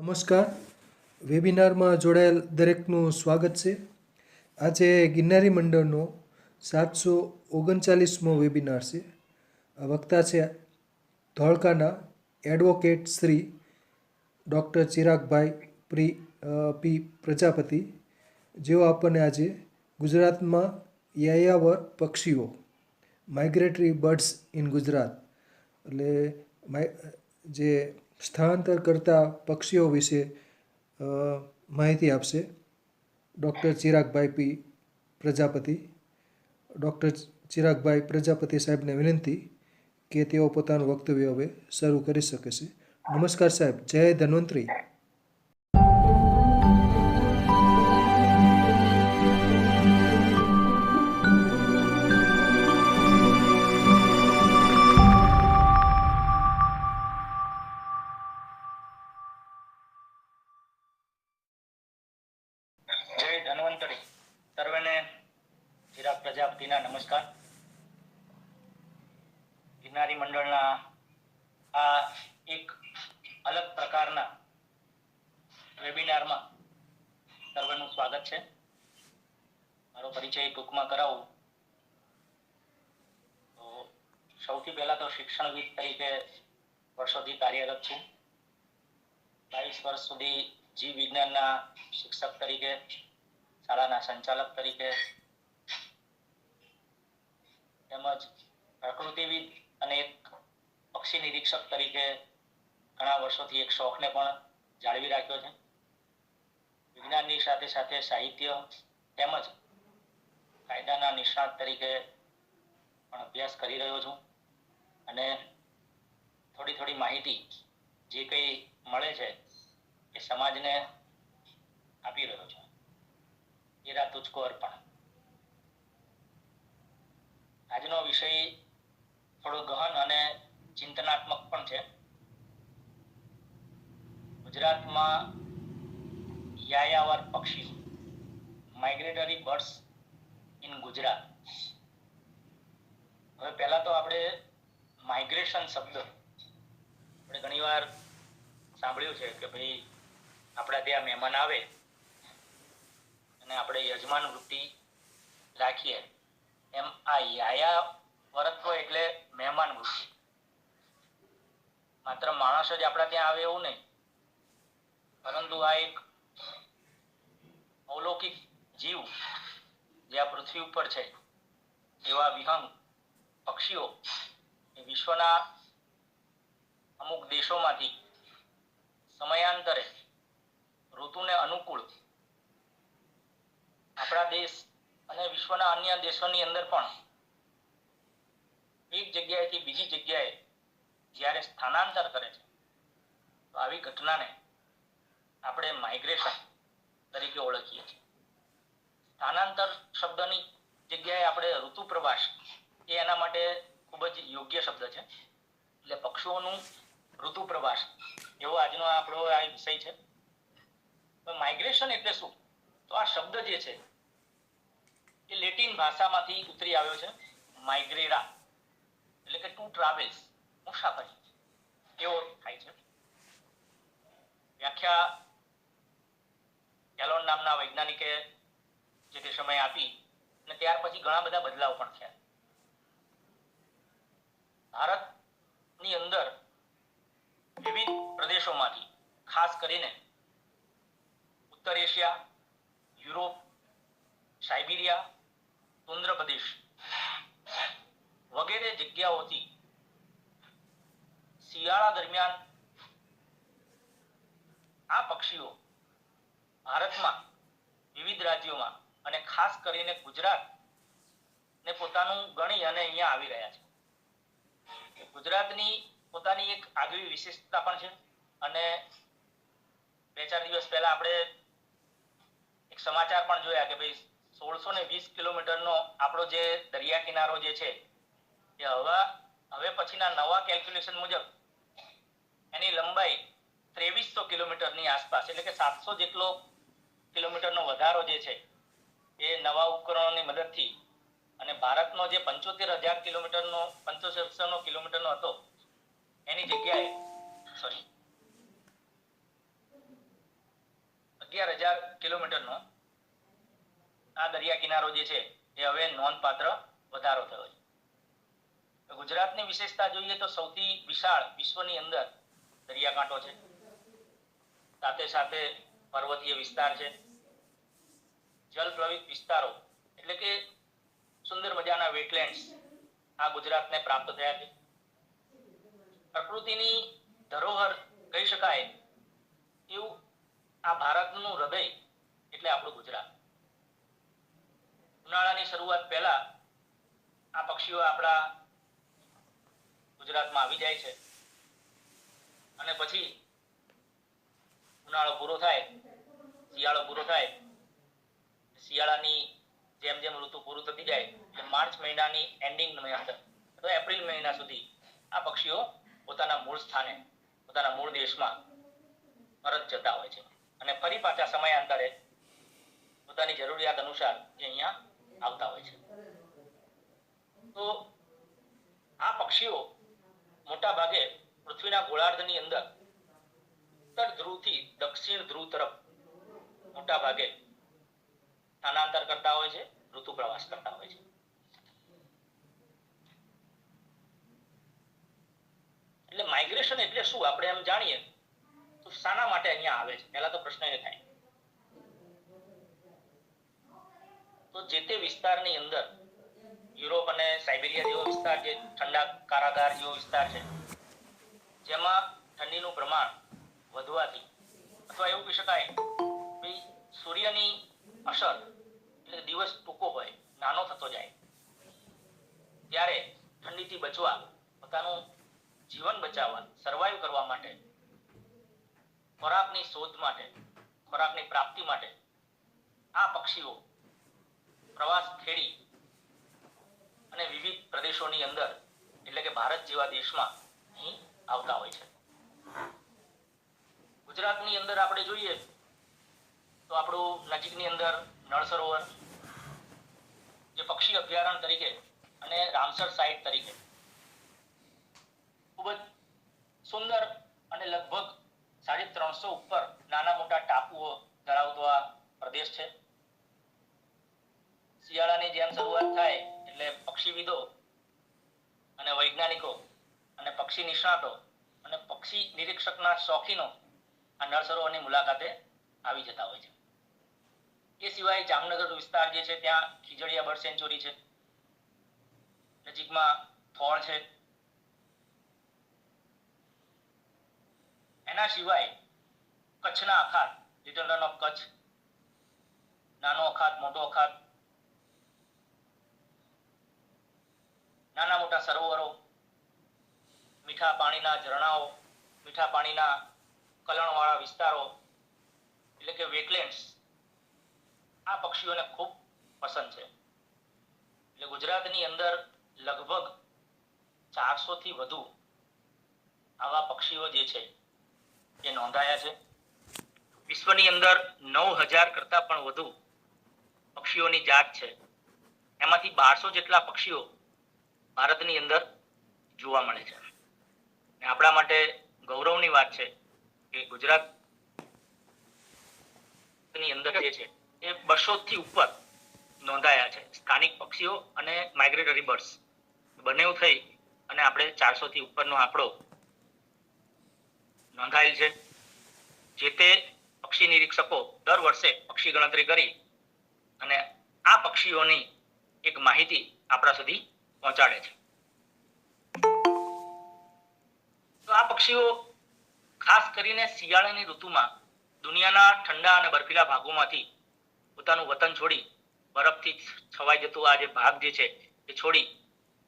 નમસ્કાર. વેબિનારમાં જોડાયેલ દરેકનું સ્વાગત છે. આજે ગિરનારી મંડળનો 739મો વેબિનાર છે. વક્તા છે ધોળકાના એડવોકેટ શ્રી ડૉક્ટર ચિરાગભાઈ પી પ્રજાપતિ, જેઓ આપણને આજે ગુજરાતમાં યાયાવર પક્ષીઓ, માઇગ્રેટરી બર્ડ્સ ઇન ગુજરાત, એટલે જે સ્થળાંતર કરતા પક્ષીઓ વિશે માહિતી આપશે. ડૉક્ટર ચિરાગભાઈ પી પ્રજાપતિ. ડૉક્ટર ચિરાગભાઈ પ્રજાપતિ સાહેબને વિનંતી કે તેઓ પોતાનું વક્તવ્ય હવે શરૂ કરી શકે છે. નમસ્કાર સાહેબ. જય ધન્વંતરી. જય ધન્વંતરી. સર્વેને ચિરાગ પ્રજાપતિના નમસ્કાર. ગિરનારી મંડળના આ એક અલગ પ્રકારના વેબિનારમાં સર્વેનું સ્વાગત છે. મારો પરિચય ટૂંકમાં કરાવું તો સૌથી પહેલા તો શિક્ષણવિદ તરીકે વર્ષોથી કાર્યરત છું. 22 વર્ષ સુધી જીવ વિજ્ઞાનના શિક્ષક તરીકે, શાળાના સંચાલક તરીકે તેમજ પ્રકૃતિવિદ અને એક પક્ષી નિરીક્ષક તરીકે ઘણા વર્ષોથી એક શોખને પણ જાળવી રાખ્યો છે. વિજ્ઞાનની સાથે સાથે સાહિત્ય તેમજ કાયદાના નિષ્ણાત તરીકે પણ અભ્યાસ કરી રહ્યો છું અને થોડી માહિતી જે કંઈ મળે છે એ સમાજને આપી રહ્યો છે. એરા તુજકો અર્પણ. આજનો વિષય થોડો ગહન અને ચિંતનાત્મક પણ છે. ગુજરાતમાં યાયાવર પક્ષીઓ, માઇગ્રેટરી બર્ડ્સ ઇન ગુજરાત. હવે પહેલા તો આપણે માઇગ્રેશન શબ્દ આપણે ઘણીવાર સાંભળ્યું છે કે ભાઈ આપણા ત્યાં મહેમાન આવે અને આપણે યજમાન વૃત્તિ રાખીએ, એમ આ યાયાવરત્વ એટલે મહેમાન વૃત્તિ. માત્ર માણસ જ આપણા ત્યાં આવે એવું નહીં, પરંતુ આ એક અલૌકિક જીવ જે આ પૃથ્વી ઉપર છે એવા વિહંગ પક્ષીઓ એ વિશ્વના અમુક દેશોમાંથી સમયાંતરે ઋતુને અનુકૂળ આપણા દેશ અને વિશ્વના અન્ય દેશોની અંદર પણ એક જગ્યાએથી બીજી જગ્યાએ જ્યારે સ્થાનાંતર કરે છે તો આવી ઘટનાને આપણે માઇગ્રેશન તરીકે ઓળખીએ છીએ. સ્થાનાંતર શબ્દની જગ્યાએ આપણે ઋતુ પ્રવાસ એ એના માટે ખૂબ જ યોગ્ય શબ્દ છે. એટલે પક્ષીઓનું ઋતુ પ્રવાસ એવો આજનો આપણો આ વિષય છે. તો માઇગ્રેશન એટલે શું? તો આ શબ્દ જે છે એ લેટિન ભાષામાંથી ઉતરી આવ્યો છે. માઇગ્રેરા એટલે કે ટુ ટ્રાવેલ્સ, મુસાફરી એવો થાય છે. વ્યાખ્યા કેલોન નામના વૈજ્ઞાનિકે જે તે સમયે આપી અને ત્યાર પછી ઘણા બધા બદલાવ પણ થયા. ભારતની અંદર વિવિધ પ્રદેશોમાંથી, ખાસ કરીને ઉત્તર એશિયા, યુરોપ, સાઇબિરિયા, તુન્દ્ર પ્રદેશ વગેરે જગ્યાઓથી શિયાળા દરમિયાન આ પક્ષીઓ ભારતમાં વિવિધ રાજ્યોમાં અને ખાસ કરીને ગુજરાત ને પોતાનું ગણી અને અહીંયા આવી રહ્યા છે. ગુજરાતની પોતાની એક આગવી વિશેષતા પણ છે અને 2-4 દિવસ પહેલા આપણે એક સમાચાર પણ જોયા કે ભાઈ 1620 કિલોમીટરનો આપણો જે દરિયા કિનારો જે છે એ હવે પછીના નવા કેલ્ક્યુલેશન મુજબ એની લંબાઈ 2300 કિલોમીટરની આસપાસ, એટલે કે 700 જેટલો કિલોમીટરનો વધારો જે છે એ નવા ઉપકરણોની મદદથી, અને ભારતનો જે 75,000 કિલોમીટરનો 7500 કિલોમીટરનો હતો એની જગ્યાએ 11,000 કિલોમીટરનો આ દરિયા કિનારો જે છે એ હવે નોંધપાત્ર વધારો થયો છે. ગુજરાતની વિશેષતા જોઈએ તો સૌથી વિશાળ વિશ્વની અંદર દરિયાકાંઠો છે, સાથે સાથે પર્વતીય વિસ્તાર છે, જલપ્રવિત વિસ્તારો એટલે કે સુંદર મજાના વેટલેન્ડ્સ આ ગુજરાતને પ્રાપ્ત થયા છે. પ્રકૃતિની ધરોહર કહી શકાય એવું આ ભારતનું હૃદય એટલે આપણું ગુજરાત. ઉનાળાની શરૂઆત પહેલા આ પક્ષીઓ આપણા ગુજરાતમાં આવી જાય છે અને પછી ઉનાળો પૂરો થાય, શિયાળો પૂરો થાય, શિયાળાની જેમ જેમ ઋતુ પૂરું થતી જાય એટલે માર્ચ મહિનાની એન્ડિંગની અંદર અથવા એપ્રિલ મહિના સુધી આ પક્ષીઓ પોતાના મૂળ સ્થાને, પોતાના મૂળ દેશમાં પરત જતા હોય છે અને ફરી પાછા સમયાંતરે પોતાની જરૂરિયાત અનુસાર એ અહીંયા આવતા હોય છે. તો આ પક્ષીઓ મોટા ભાગે પૃથ્વીના ગોળાર્ધની અંદર ઉત્તર ધ્રુવથી દક્ષિણ ધ્રુવ તરફ મોટા ભાગે સ્થાનાંતર કરતા હોય છે, ઋતુ પ્રવાસ કરતા હોય છે. એટલે માઇગ્રેશન એટલે શું આપણે એમ જાણીએ તો શાના માટે અહીંયા આવે છે, પહેલા તો પ્રશ્ન એ થાય. તો જે તે વિસ્તારની અંદર યુરોપ અને સાઇબેરિયા જેવો વિસ્તાર, જે ઠંડા કારાગાર જેવો વિસ્તાર છે, જેમાં ઠંડીનું પ્રમાણ વધવાથી અથવા એવું કહી શકાય કે સૂર્યની અસર એટલે દિવસ ટૂંકો હોય, નાનો થતો જાય, ત્યારે ઠંડીથી બચવા, પોતાનું જીવન બચાવવા, સર્વાઈવ કરવા માટે, ખોરાકની શોધ માટે, ખોરાકની પ્રાપ્તિ માટે આ પક્ષીઓ પ્રવાસ ખેડી અને વિવિધ પ્રદેશોની અંદર એટલે કે ભારત જેવા દેશમાં અહીં આવતા હોય છે. ગુજરાતની અંદર આપણે જોઈએ તો આપણું નજીકની અંદર નળ સરોવર જે પક્ષી અભયારણ્ય તરીકે અને રામસર સાઇટ તરીકે ખૂબ જ સુંદર અને લગભગ 350 ઉપર નાના મોટા ટાપુઓ ધરાવતો આ પ્રદેશ છે. શિયાળાની જેમ શરૂઆત થાય એટલે પક્ષીવિદો અને વૈજ્ઞાનિકો અને પક્ષી નિષ્ણાતો અને પક્ષી નિરીક્ષકના શોખીનો આ નળ સરોવરની મુલાકાતે આવી જતા હોય છે. એ સિવાય જામનગર વિસ્તાર જે છે ત્યાં ખીજડીયા બર્ડ સેન્ચ્યુરી છે, નજીકમાં થોળ છે. એના સિવાય કચ્છના અખાત, લિટલ રન ઓફ કચ્છ, નાનો અખાત, મોટો અખાત, નાના મોટા સરોવરો, મીઠા પાણીના ઝરણાઓ, મીઠા પાણીના કલણવાળા વિસ્તારો એટલે કે વેટલેન્ડ્સ આ પક્ષીઓને ખૂબ પસંદ છે. એટલે ગુજરાતની અંદર લગભગ 400 થી વધુ આવા પક્ષીઓ જે છે એ નોંધાયા છે. વિશ્વની અંદર 9,000 કરતા પણ વધુ પક્ષીઓની જાત છે. એમાંથી 1200 જેટલા પક્ષીઓ ભારતની અંદર જોવા મળે છે. અને આપણા માટે ગૌરવની વાત છે કે ગુજરાતની અંદર જે છે એ 200 થી ઉપર નોંધાયા છે સ્થાનિક પક્ષીઓ અને માઇગ્રેટરી બર્ડ્સ બંને થઈ અને આપણે 400 થી ઉપરનો આંકડો નોંધાયેલ છે. જે તે પક્ષી નિરીક્ષકો દર વર્ષે પક્ષી ગણતરી કરી અને આ પક્ષીઓની એક માહિતી આપણા સુધી પહોંચાડે છે. તો આ પક્ષીઓ ખાસ કરીને શિયાળાની ઋતુમાં દુનિયાના ઠંડા અને બર્ફીલા ભાગોમાંથી પોતાનું વતન છોડી, બરફથી છવાઈ જતો આ જે ભાગ જે છે એ છોડી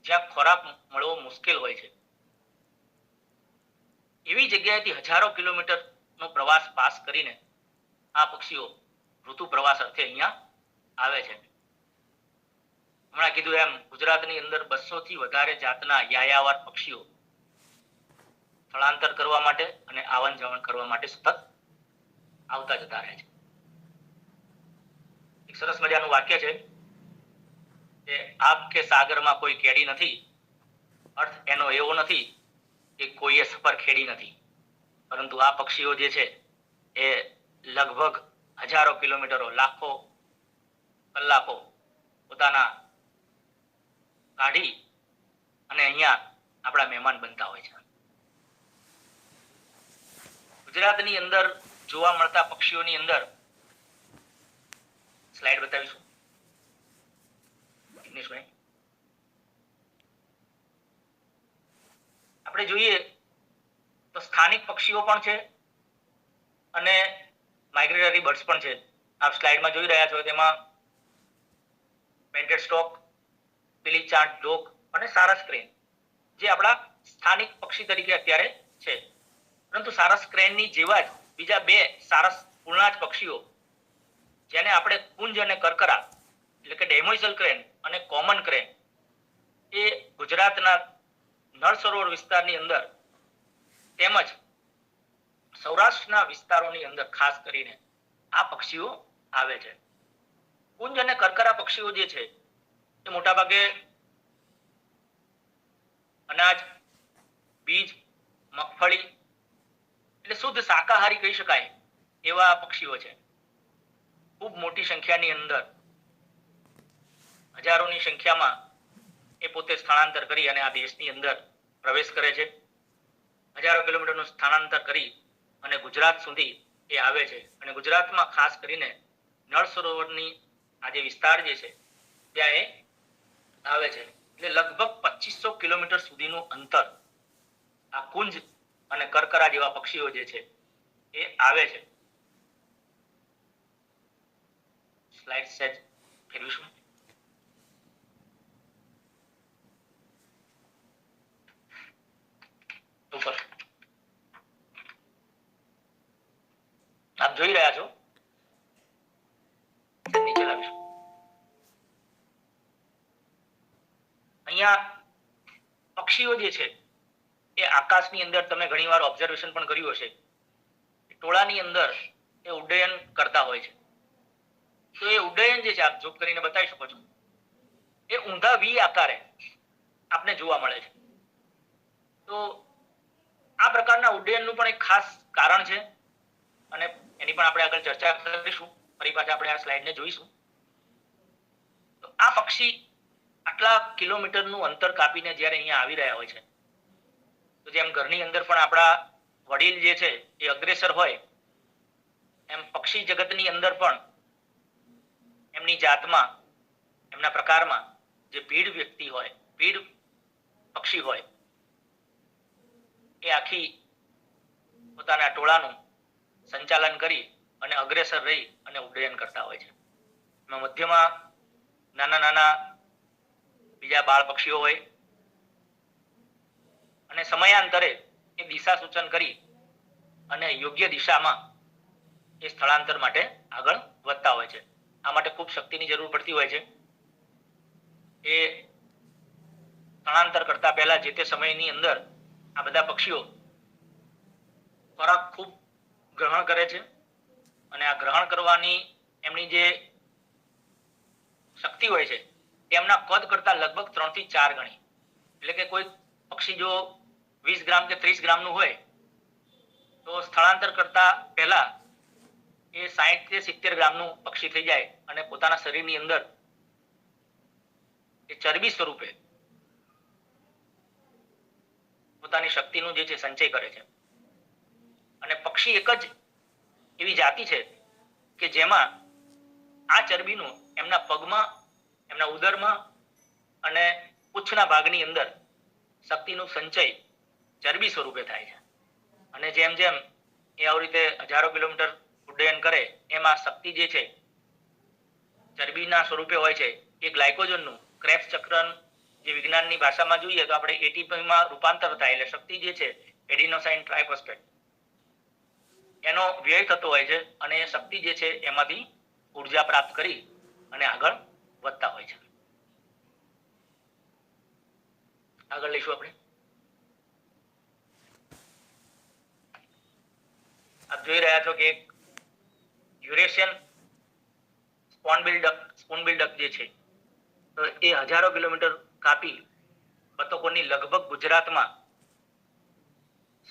જ્યાં ખોરાક મળવો મુશ્કેલ હોય છે એવી જગ્યાએથી હજારો કિલોમીટરનો પ્રવાસ પાસ કરીને આ પક્ષીઓ ઋતુ પ્રવાસ અર્થે અહીંયા આવે છે. હમણાં કીધું એમ ગુજરાતની અંદર 200 થી વધારે જાતના યાયાવર પક્ષીઓ સ્થળાંતર કરવા માટે અને આવન જાવન કરવા માટે સતત આવતા જતા રહે છે. એક સરસ મજાનું વાક્ય છે કે આબ કે સાગરમાં કોઈ કેડી નથી. અર્થ એનો એવો નથી કે કોઈએ સફર ખેડી નથી, પરંતુ આ પક્ષીઓ જે છે એ લગભગ હજારો કિલોમીટરો, લાખો કલાકો પોતાના કાઢી અને અહીંયા આપણા મહેમાન બનતા હોય છે. ગુજરાતની અંદર જોવા મળતા પક્ષીઓની અંદર સ્લાઇડ બતાવીશું. દિનેશભાઈ, આપણે જોઈએ તો સ્થાનિક પક્ષીઓ પણ છે અને માઇગ્રેટરી બર્ડ્સ પણ છે. આપ સ્લાઇડમાં જોઈ રહ્યા છો તેમાં પેન્ટેડ સ્ટોક, પીલી ચાંટ ડોક અને સારસ ક્રેન જે આપણા સ્થાનિક પક્ષી તરીકે અત્યારે છે. પરંતુ સારસ ક્રેનની જેવા જ બીજા બે સારસ કુળના જ પક્ષીઓ જેને આપણે કુંજ અને કરકરા એટલે કે ડેમોઇસલ ક્રેન અને કોમન ક્રેન એ ગુજરાતના નળ સરોવર વિસ્તારની અંદર તેમજ સૌરાષ્ટ્રના વિસ્તારોની અંદર ખાસ કરીને આ પક્ષીઓ આવે છે. કુંજ અને કરકરા પક્ષીઓ જે છે એ મોટાભાગે અનાજ, બીજ, મગફળી એટલે શુદ્ધ શાકાહારી કહી શકાય એવા પક્ષીઓ છે. ખૂબ મોટી સંખ્યાની અંદર હજારોની સંખ્યામાં એ પોતે સ્થળાંતર કરી અને આ દેશની અંદર પ્રવેશ કરે છે. હજારો કિલોમીટરનું સ્થળાંતર કરી અને ગુજરાત સુધી એ આવે છે અને ગુજરાતમાં ખાસ કરીને નળ સરોવરની આ જે વિસ્તાર જે છે ત્યાં એ આવે છે. એટલે લગભગ 2500 કિલોમીટર સુધીનું અંતર આ કુંજ અને કરકરા જેવા પક્ષીઓ જે છે એ આવે છે. સ્લાઇડ સેટ ફેરવીશું. ઉપર આપ જોઈ રહ્યા છો, નીચે લાવીશું. અહીંયા પક્ષીઓ જે છે એ આકાશની અંદર તમે ઘણીવાર ઓબ્ઝર્વેશન પણ કર્યું હશે, ટોળાની અંદર એ ઉડ્ડયન કરતા હોય છે. તો એ ઉડ્ડયન જે છે આપ ઝૂમ કરીને બતાવી શકો છો, એ ઊંધા વી આકારે આપને જોવા મળે છે. તો આ પ્રકારના ઉડ્ડયનનું પણ એક ખાસ કારણ છે અને એની પણ આપણે આગળ ચર્ચા કરીશું. ફરી પાછા આપણે આ સ્લાઇડને જોઈશું. તો આ પક્ષી આટલા કિલોમીટરનું અંતર કાપીને જ્યારે અહીંયા આવી રહ્યા હોય છે, તો જેમ ઘરની અંદર પણ આપણા વડીલ જે છે એ અગ્રેસર હોય, એમ પક્ષી જગતની અંદર પણ એમની જાતમાં, એમના પ્રકારમાં જે ભીડ વ્યક્તિ હોય, ભીડ પક્ષી હોય, એ આખી પોતાના ટોળાનું સંચાલન કરી અને અગ્રેસર રહી અને ઉડ્ડયન કરતા હોય છે. એમાં મધ્યમાં નાના નાના બીજા બાળ પક્ષીઓ હોય અને સમયાંતરે એ દિશા સૂચન કરી અને યોગ્ય દિશામાં એ સ્થળાંતર માટે આગળ વધતા હોય છે. આ માટે ખૂબ શક્તિની જરૂર પડતી હોય છે. એ સ્થળાંતર કરતા પહેલા જે તે સમયની અંદર આ બધા પક્ષીઓ ખોરાક ખૂબ ગ્રહણ કરે છે અને આ ગ્રહણ કરવાની એમની જે શક્તિ હોય છે તેમના કદ કરતા લગભગ 3 થી 4 ગણી. એટલે કે કોઈ પક્ષી જો 20 ગ્રામ કે 30 ગ્રામનું હોય તો સ્થળાંતર કરતા પહેલા એ 60 કે 70 ગ્રામનું પક્ષી થઈ જાય અને પોતાના શરીરની અંદર એ ચરબી સ્વરૂપે પોતાની શક્તિનું જે છે સંચય કરે છે. અને પક્ષી એક જ એવી જાતિ છે કે જેમાં આ ચરબીનું એમના પગમાં, એમના ઉદરમાં અને પૂંછના ભાગની અંદર શક્તિનું સંચય ચરબી સ્વરૂપે થાય છે. અને જેમ જેમ એ આવી રીતે હજારો કિલોમીટર ઉડ્ડયન કરે એમ આ શક્તિ જે છે ચરબીના સ્વરૂપે હોય છે એ ગ્લાયકોજનનું ક્રેબ્સ ચક્ર જે વિજ્ઞાનની ભાષામાં જોઈએ તો આપણે એટીપીમાં રૂપાંતર થાય એટલે શક્તિ જે છે એડિનોસાઇન ટ્રાઇફોસ્ફેટ એનો વ્યય થતો હોય છે અને એ શક્તિ જે છે એમાંથી ઉર્જા પ્રાપ્ત કરી અને આગળ વધતા હોય છે. આગળ લઈશું આપણે. આપ જોઈ રહ્યા છો કે યુરેશિયન સ્પૂનબિલ ડક જે છે તો એ હજારો કિલોમીટર કાપી બતકોની લગભગ ગુજરાતમાં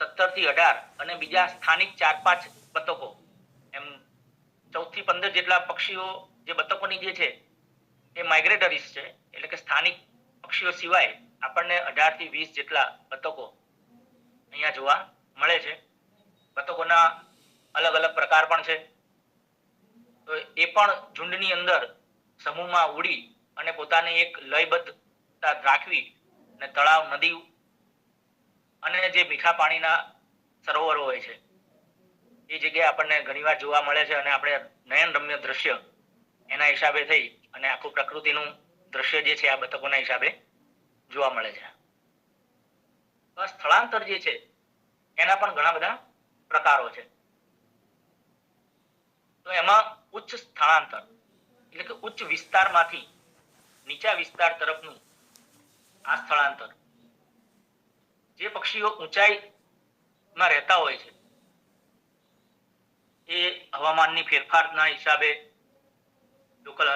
17 થી 18 અને બીજા સ્થાનિક 4-5 બતકો એમ 14 થી થી 15 જેટલા પક્ષીઓ જે બતકોની જે છે એ માઇગ્રેટરીઝ છે, એટલે કે સ્થાનિક પક્ષીઓ સિવાય આપણને 18 થી 20 જેટલા બતકો અહીંયા જોવા મળે છે. બતકોના અલગ અલગ પ્રકાર પણ છે. તો એ પણ ઝુંડની અંદર સમૂહમાં ઉડી અને પોતાની એક લયબદ્ધતા રાખવી અને તળાવ, નદી અને જે મીઠા પાણીના સરોવરો હોય છે એ જગ્યાએ આપણને ઘણીવાર જોવા મળે છે અને આપણે નયનરમ્ય દ્રશ્ય એના હિસાબે થઈ અને આખું પ્રકૃતિનું દ્રશ્ય જે છે આ બતકોના હિસાબે જોવા મળે છે. સ્થળાંતર જે છે એના પણ ઘણા બધા પ્રકારો છે. તો એમાં ઉચ્ચ સ્થળાંતર એટલે કે ઉચ્ચ વિસ્તારમાંથી નીચા વિસ્તાર તરફનું આ સ્થળાંતર. જે પક્ષીઓ ઊંચાઈમાં રહેતા હોય છે એ હવામાનની ફેરફારના હિસાબે લોકલ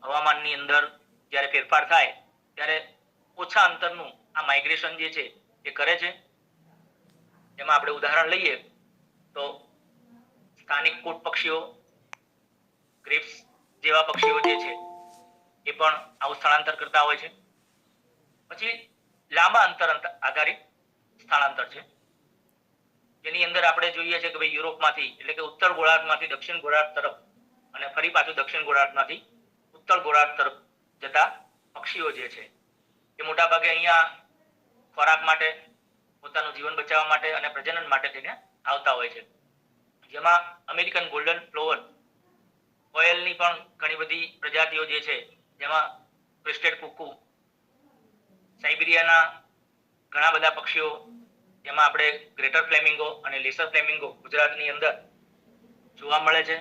હવામાનની અંદર જ્યારે ફેરફાર થાય ત્યારે ઓછા અંતરનું આ માઇગ્રેશન જે છે એ કરે છે. એમાં આપણે ઉદાહરણ લઈએ તો સ્થાનિક કૂટ પક્ષીઓ, ગ્રીપ્સ જેવા પક્ષીઓ જે છે એ પણ આવું સ્થળાંતર કરતા હોય છે. પછી લાંબા અંતર આધારિત સ્થળાંતર છે, જેની અંદર આપણે જોઈએ છે કે ભાઈ યુરોપમાંથી એટલે કે ઉત્તર ગોળાર્ધમાંથી દક્ષિણ ગોળાર્ધ તરફ અને ફરી પાછું દક્ષિણ ગોળાર્ધમાંથી ઉત્તર ગોળાર્ધ તરફ જતા પક્ષીઓ જે છે એ મોટા ભાગે અહીંયા ખોરાક માટે, પોતાનું જીવન બચાવવા માટે અને પ્રજનન માટે થઈને આવતા હોય છે. જેમાં અમેરિકન ગોલ્ડન પ્લોવર, કોયલની પણ ઘણી બધી પ્રજાતિઓ જે છે, જેમાં ક્રેસ્ટેડ કુકુ, સાઇબિરિયાના ઘણા બધા પક્ષીઓ, જેમાં આપણે ગ્રેટર ફ્લેમિંગો અને લેસર ફ્લેમિંગો ગુજરાતની અંદર જોવા મળે છે.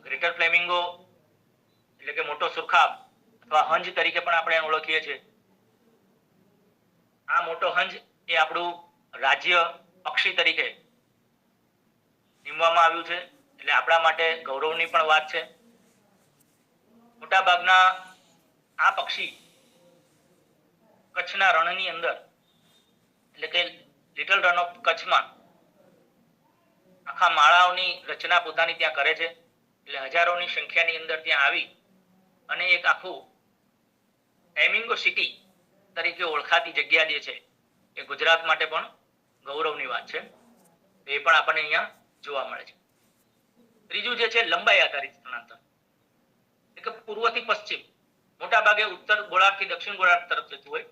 ગ્રેટર ફ્લેમિંગો એટલે કે મોટો સુરખાબ અથવા હંજ તરીકે પણ આપણે ઓળખીએ છીએ. આ મોટો હંજ એ આપણું રાજ્ય પક્ષી તરીકે નીમવામાં આવ્યું છે, એટલે આપણા માટે ગૌરવની પણ વાત છે. મોટા ભાગના આ પક્ષી કચ્છના રણની અંદર એટલે કે લિટલ રન ઓફ કચ્છમાં આખા માળાઓની રચના પોતાની ત્યાં કરે છે. એટલે હજારોની સંખ્યાની અંદર ત્યાં આવી અને એક આખું ફ્લેમિંગો સિટી તરીકે ઓળખાતી જગ્યા જે છે એ ગુજરાત માટે પણ ગૌરવની વાત છે. એ પણ આપણને અહીંયા જોવા મળે છે. ત્રીજું જે છે લંબાઈ આધારિત સ્થળાંતર, એટલે કે પૂર્વથી પશ્ચિમ. મોટા ભાગે ઉત્તર ગોળાર્ધથી દક્ષિણ ગોળાર્ધ તરફ જતું હોય,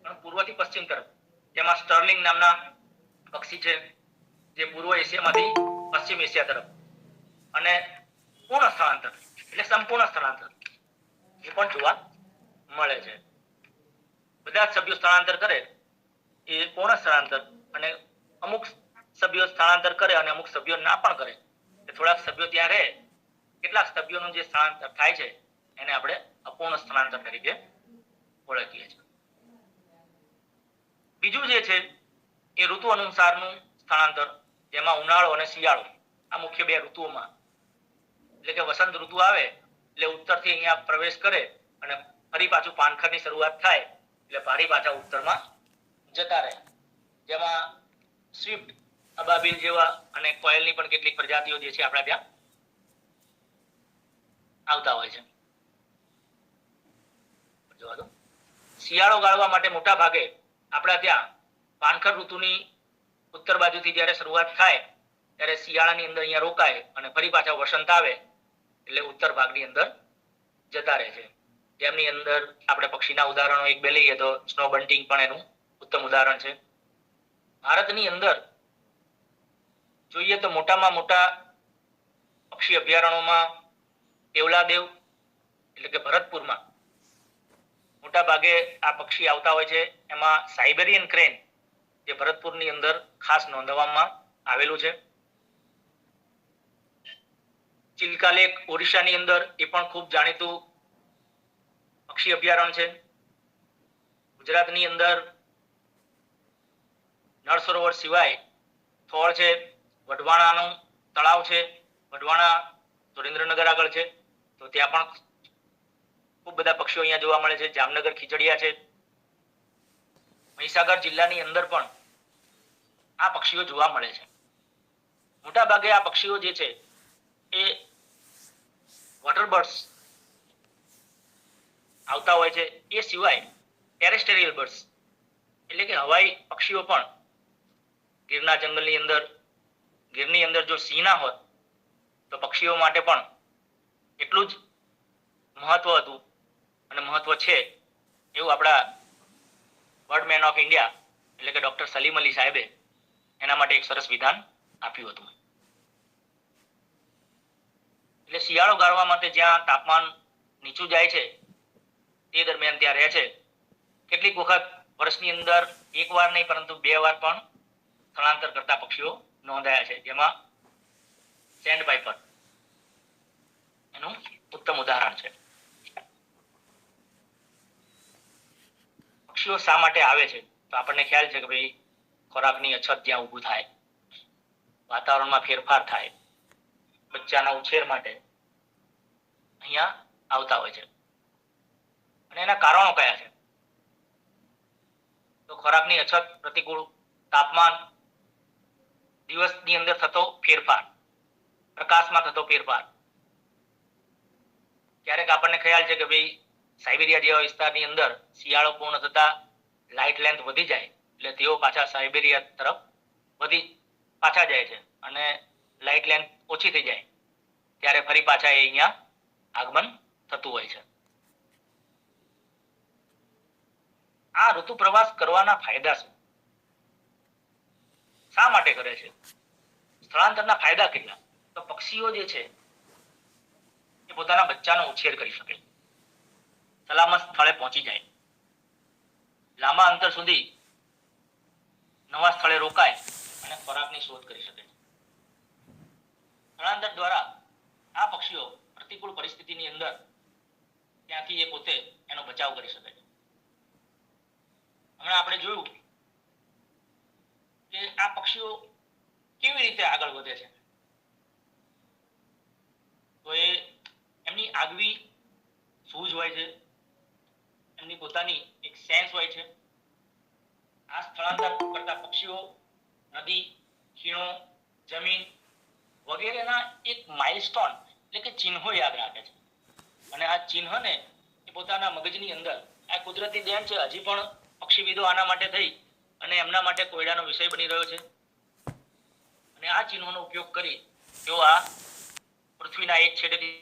પણ પૂર્વથી પશ્ચિમ તરફ, જેમાં સ્ટર્લિંગ નામના પક્ષી છે જે પૂર્વ એશિયામાંથી પશ્ચિમ એશિયા તરફ, અને પૂર્ણ સ્થળાંતર એટલે સંપૂર્ણ સ્થળાંતર એ પણ જોવા મળે છે. બધા જ સભ્યો સ્થળાંતર કરે એ પૂર્ણ સ્થળાંતર, અને અમુક સભ્યો સ્થળાંતર કરે અને અમુક સભ્યો ના પણ કરે. થોડાક સભ્યો ત્યાં રહે, કેટલાક સભ્યોનું જે સ્થળાંતર થાય છે એને આપણે અપૂર્ણ સ્થળાંતર તરીકે ઓળખીએ છીએ. બીજું જે છે એ ઋતુ અનુસારનું સ્થળાંતર, જેમાં ઉનાળો અને શિયાળો આ મુખ્ય બે ઋતુઓમાં, એટલે કે વસંત ઋતુ આવે એટલે ઉત્તરથી અહીંયા પ્રવેશ કરે અને ફરી પાછું પાનખરની શરૂઆત થાય એટલે ફરી પાછા ઉત્તરમાં જતા રહે. જેમાં સ્વિફ્ટ, અબાબીલ જેવા અને કોયલની પણ કેટલીક પ્રજાતિઓ જે છે આપણા ત્યાં આવતા હોય છે. શિયાળો ગાળવા માટે મોટા ભાગે આપણા ત્યાં પાનખર ઋતુની ઉત્તર બાજુથી જ્યારે શરૂઆત થાય ત્યારે શિયાળાની અંદર અહીંયા રોકાય અને ફરી પાછા વસંત આવે એટલે ઉત્તર ભાગની અંદર જતા રહે છે. જેમની અંદર આપણે પક્ષીના ઉદાહરણો એક બે લઈએ તો સ્નો બંટિંગ પણ એનું ઉત્તમ ઉદાહરણ છે. ભારતની અંદર જોઈએ તો મોટામાં મોટા પક્ષી અભયારણ્યોમાં કેવલાદેવ એટલે કે ભરતપુરમાં મોટા ભાગે આ પક્ષી આવતા હોય છે. એમાં સાઇબેરિયન ક્રેન જે ભરતપુરની અંદર ખાસ નોંધવામાં આવેલું છે. ચિલ્કા લેક ઓરિસ્સાની અંદર એ પણ ખૂબ જાણીતું પક્ષી અભયારણ્ય છે. ગુજરાતની અંદર નળ સરોવર સિવાય થોળ છે, વઢવાણાનું તળાવ છે, વઢવાણા સુરેન્દ્રનગર આગળ છે, તો ત્યાં પણ ખૂબ બધા પક્ષીઓ અહીંયા જોવા મળે છે. જામનગર ખીચડિયા છે. મહીસાગર જિલ્લાની અંદર પણ આ પક્ષીઓ જોવા મળે છે. મોટા ભાગે આ પક્ષીઓ જે છે એ વોટર બર્ડ્સ આવતા હોય છે. એ સિવાય ટેરેસ્ટેરિયલ બર્ડ્સ એટલે કે હવાઈ પક્ષીઓ પણ ગીરના ગીરની અંદર જો સિંહ ના હોત તો પક્ષીઓ માટે પણ એટલું જ મહત્વ હતું અને મહત્વ છે એવું આપણા બર્ડમેન ઓફ ઇન્ડિયા એટલે કે ડોક્ટર સલીમ અલી સાહેબે એના માટે એક સરસ વિધાન આપ્યું હતું. એટલે શિયાળો ગાળવા માટે જ્યાં તાપમાન નીચું જાય છે તે દરમિયાન ત્યાં રહે છે. કેટલીક વખત વર્ષની અંદર એક વાર નહીં પરંતુ 2 વાર પણ સ્થળાંતર કરતા પક્ષીઓ નોંધાયા છે, જેમાં સેન્ડ પાઇપર એનું ઉત્તમ ઉદાહરણ છે. પક્ષીઓ શા માટે આવે છે તો આપણને ખ્યાલ છે કે ભાઈ ખોરાકની અછત જ્યાં ઊભું થાય, વાતાવરણમાં ફેરફાર થાય, બચ્ચાના ઉછેર માટે અહીંયા આવતા હોય છે. અને એના કારણો કયા છે? તો ખોરાકની અછત, પ્રતિકૂળ તાપમાન, દિવસની અંદર થતો ફેરફાર, પ્રકાશમાં થતો ફેરફાર. ક્યારેક આપણને ખ્યાલ છે કે ભાઈ સાઇબેરિયા જેવા વિસ્તારની અંદર શિયાળો પૂર્ણ થતા લાઇટ લેન્થ વધી જાય એટલે તેઓ પાછા સાઇબેરિયા તરફ પાછા જાય છે અને લાઇટ લેન્થ ઓછી થઈ જાય ત્યારે ફરી પાછા એ અહીંયા આગમન થતું હોય છે. આ ઋતુ પ્રવાસ કરવાના ફાયદા શું? શા માટે કરે છે? સ્થળાંતરના ફાયદા કેટલા? તો પક્ષીઓ જે છે એ પોતાના બચ્ચાનો ઉછેર કરી શકે, સલામત સ્થળે પહોંચી જાય, લાંબા અંતર સુધી નવા સ્થળે રોકાય અને ખોરાકની શોધ કરી શકે. સ્થળાંતર દ્વારા આ પક્ષીઓ પ્રતિકૂળ પરિસ્થિતિની અંદર ત્યાંથી એ પોતે એનો બચાવ કરી શકે છે. હમણાં આપણે જોયું કે આ પક્ષીઓ કેવી રીતે આગળ વધે છે. તો એ એમની આગવી સૂઝ હોય છે, એમની પોતાની એક સેન્સ હોય છે. આ સ્થળાંતર કરતા પક્ષીઓ નદી, ખીણો, જમીન વગેરેના એક માઇલસ્ટોન એટલે કે ચિહ્નો યાદ રાખે છે અને આ ચિહ્નને એ પોતાના મગજની અંદર, આ કુદરતી દેન છે, હજી પણ પક્ષીવિદો આના માટે થઈ અને એમના માટે કોયડાનો વિષય બની રહ્યો છે. અને આ ચિહ્નોનો ઉપયોગ કરી તેઓ આ પૃથ્વીના એક છેડેથી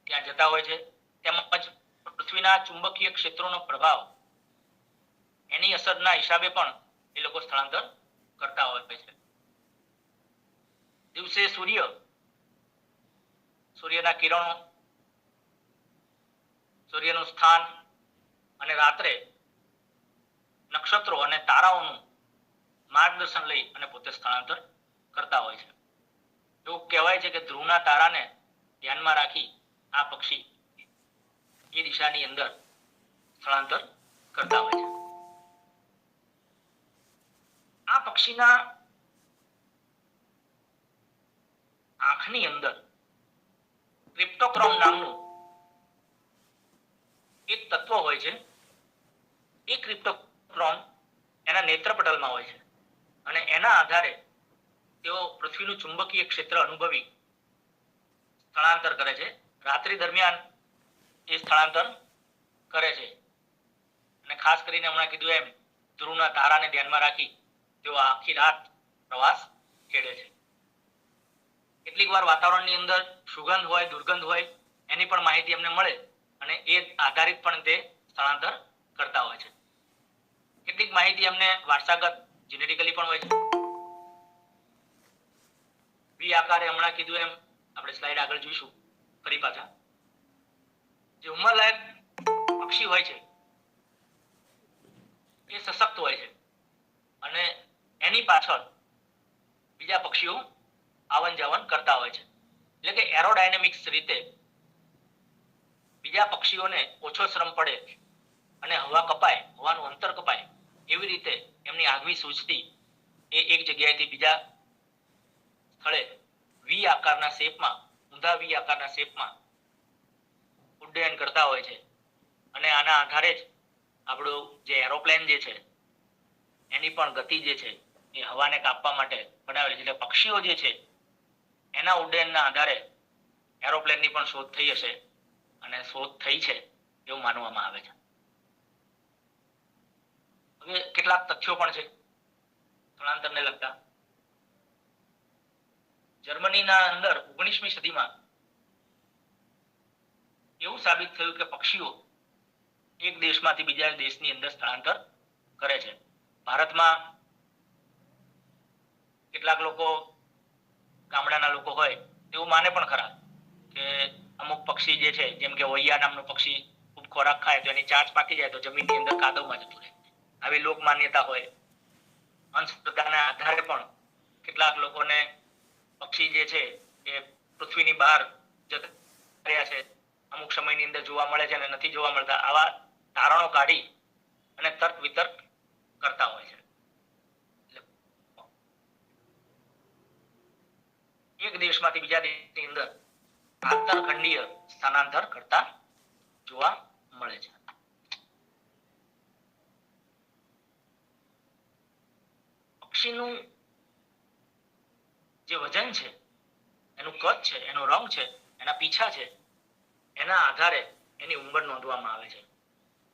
ત્યાં જતા હોય છે. તેમજ પૃથ્વીના ચુંબકીય ક્ષેત્રોનો પ્રભાવ એની અસરના હિસાબે પણ એ લોકો સ્થળાંતર કરતા હોય છે. દિવસે સૂર્યના કિરણો, સૂર્યનું સ્થાન અને રાત્રે નક્ષત્રો અને તારાઓનું માર્ગદર્શન લઈ અને પોતે સ્થળાંતર કરતા હોય છે. એવું કહેવાય છે કે ધ્રુવના તારાને ધ્યાનમાં રાખી આ પક્ષી એ દિશાની અંદર સ્થળાંતર કરતા હોય છે. આ પક્ષીના આંખની અંદર ક્રિપ્ટોક્રોમ નામનું એક તત્વ હોય છે. એ ક્રિપ્ટોક્રોમ એના નેત્રપટલમાં હોય છે અને એના આધારે તેઓ પૃથ્વીનું ચુંબકીય ક્ષેત્ર અનુભવી સ્થળાંતર કરે છે. રાત્રિ દરમિયાન એ સ્થળાંતર કરે છે અને ખાસ કરીને હમણાં કીધું એમ ધ્રુવના તારાને ધ્યાનમાં રાખી તેઓ આખી રાત પ્રવાસ ખેડે છે. કેટલીક વાર વાતાવરણની અંદર સુગંધ હોય, દુર્ગંધ હોય એની પણ માહિતી અમને મળે અને એ આધારિત પણ તે સ્થળાંતર કરતા હોય છે. કેટલીક માહિતી અમને વારસાગત જેનેટિકલી પણ હોય છે. વી આકારે હમણાં કીધું એમ આપણે સ્લાઇડ આગળ જોઈશું ફરી પાછા. જે ઉંમરલાયક પક્ષી હોય છે એ સશક્ત હોય છે અને એની પાછળ બીજા પક્ષીઓ આવન જાવન કરતા હોય છે. એટલે કે એરોડાયનેમિક્સ રીતે બીજા પક્ષીઓને ઓછો શ્રમ પડે અને હવાનું અંતર કપાય એવી રીતે એમની આગવી સૂઝથી એ એક જગ્યાએથી બીજા સ્થળે વી આકારના શેપમાં, ઊંધા વી આકારના શેપમાં ઉડ્ડયન કરતા હોય છે. અને આના આધારે જ આપણું જે એરોપ્લેન જે છે એની પણ ગતિ જે છે એ હવાને કાપવા માટે બનાવેલી છે. એટલે પક્ષીઓ જે છે એના ઉડ્ડયનના આધારે એરોપ્લેનની પણ શોધ થઈ હશે અને શોધ થઈ છે એવું માનવામાં આવે છે. હવે કેટલાક તથ્યો પણ છે સ્થળાંતરને લગતા. જર્મનીના અંદર 19મી સદીમાં એવું સાબિત થયું કે પક્ષીઓ એક દેશમાંથી બીજા દેશની અંદર સ્થળાંતર કરે છે. ભારતમાં કેટલાક લોકો, ગામડાના લોકો હોય તેવું માને પણ ખરા કે અમુક પક્ષી જે છે, જેમ કે ઓયા નામનું પક્ષી ખૂબ ખોરાક ખાય તો એની ચાંચ પાકી જાય તો જમીનની અંદર કાદવમાં જતું રહે. આવી લોક માન્યતા હોય. અંધશ્રદ્ધાના આધારે પણ કેટલાક લોકોને પક્ષી જે છે એ પૃથ્વીની બહાર જતા રહ્યા છે, અમુક સમયની અંદર જોવા મળે છે અને નથી જોવા મળતા, આવા તારણો કાઢી અને તર્ક વિતર્ક કરતા હોય છે. એક દેશમાંથી બીજા દેશની અંદર આંતરખંડીય સ્થાનાંતર કરતા જોવા મળે છે. પક્ષીનું જે વજન છે, એનું કદ છે, એનો રંગ છે, એના પીછા છે, એના આધારે એની ઉંમર નોંધવામાં આવે છે.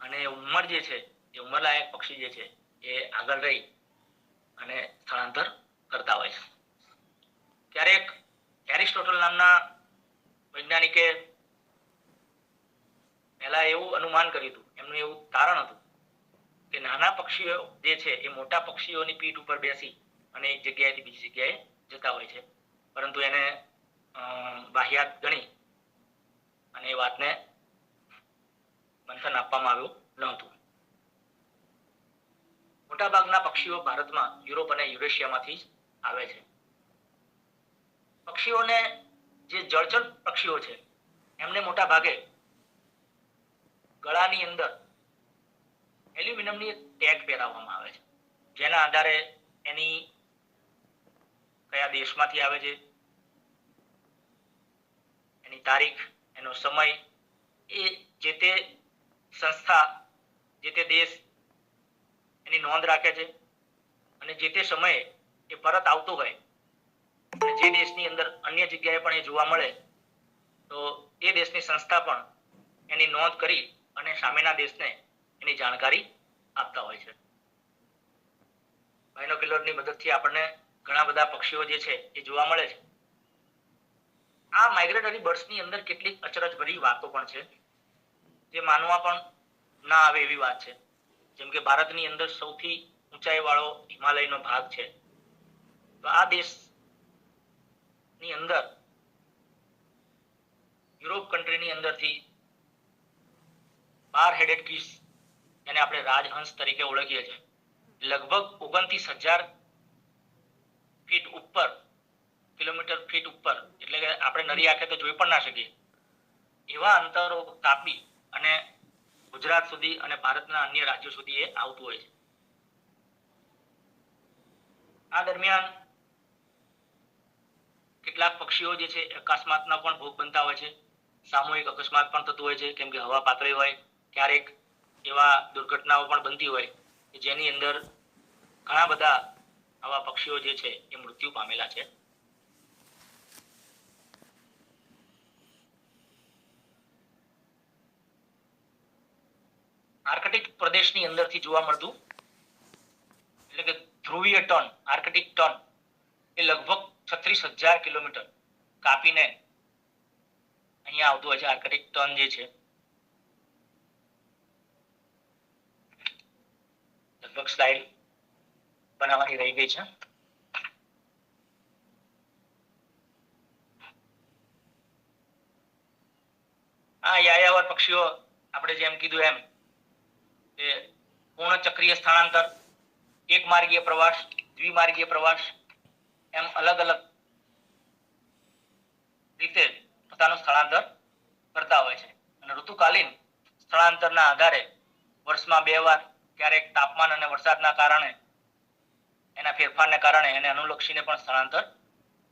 અને ઉંમર જે છે એ ઉંમરલાયક પક્ષી જે છે એ આગળ રહી અને સ્થળાંતર કરતા હોય છે. ક્યારેક એરિસ્ટોટલ નામના વૈજ્ઞાનિકે પહેલા એવું અનુમાન કર્યું હતું, એમનું એવું તારણ હતું કે નાના પક્ષીઓ જે છે એ મોટા પક્ષીઓની પીઠ ઉપર બેસી અને એક જગ્યાએથી બીજી જગ્યાએ જતા હોય છે, પરંતુ એને બાહ્યાત ગણી અને એ વાતને મંથન આપવામાં આવ્યું ન હતું. મોટાભાગના પક્ષીઓ ભારતમાં યુરોપ અને યુરેશિયામાંથી જ આવે છે. પક્ષીઓને, જે જળચર પક્ષીઓ છે એમને મોટા ભાગે ગળાની અંદર એલ્યુમિનિયમની ટેગ પહેરાવવામાં આવે છે, જેના આધારે એની કયા દેશમાંથી આવે છે, એની તારીખ, એનો સમય, એ જે તે સંસ્થા, જે તે દેશ એની નોંધ રાખે છે. અને જે તે સમયે એ પરત આવતો હોય અને જે દેશની અંદર અન્ય જગ્યાએ પણ એ જોવા મળે તો એ દેશની સંસ્થા પણ એની નોંધ કરી અને સામેના દેશને એની જાણકારી આપતા હોય છે. બાયનોક્યુલરની મદદથી આપણને ઘણા બધા પક્ષીઓ જે છે એ જોવા મળે છે. આ માઇગ્રેટરી બર્ડ્સની અંદર કેટલીક અચરજભરી વાતો પણ છે, જે માનવા પણ ના આવે એવી વાત છે. જેમ કે ભારતની અંદર સૌથી ઊંચાઈવાળો હિમાલયનો ભાગ છે, તો આ દેશની અંદર યુરોપ કન્ટ્રીની અંદરથી 12 હેડેડ ગીસ, જેને આપણે રાજહંસ તરીકે ઓળખીએ છીએ, લગભગ 29,000 ફીટ ઉપર, કિલોમીટર ફીટ ઉપર, એટલે કે આપણે નરી આંખે તો જોઈ પણ ના શકીએ એવા અંતરો કાપી અને ગુજરાત સુધી અને ભારતના અન્ય રાજ્યો સુધી એ આવતું હોય છે. આ દરમિયાન કેટલાક પક્ષીઓ જે છે અકસ્માતના પણ ભોગ બનતા હોય છે. સામૂહિક અકસ્માત પણ થતું હોય છે, કેમ કે હવા પાતળી હોય. ક્યારેક એવા દુર્ઘટનાઓ પણ બનતી હોય કે જેની અંદર ઘણા બધા આવા પક્ષીઓ જે છે એ મૃત્યુ પામેલા છે. આર્કટિક પ્રદેશની અંદરથી જોવા મળતું, એટલે કે ધ્રુવીય ટન, આર્કટિક ટન, એ લગભગ 36,000 કિલોમીટર કાપીને અહીંયા આવતું હોય છે. આર્કટિક ટન જે છે લગભગ સ્લાઇડ બનાવવાની રહી ગઈ છે. આ યાયાવર પક્ષીઓ આપણે જેમ કીધું એમ કે પૂર્ણ ચક્રીય સ્થળાંતર, એક માર્ગીય પ્રવાસ, દ્વિમાર્ગીય પ્રવાસ, એમ અલગ અલગ રીતે પોતાનું સ્થળાંતર કરતા હોય છે. અને ઋતુકાલીન સ્થળાંતરના આધારે વર્ષમાં 2 વાર, ક્યારેક તાપમાન અને વરસાદના કારણે, એના ફેરફારને કારણે એને અનુલક્ષીને પણ સ્થળાંતર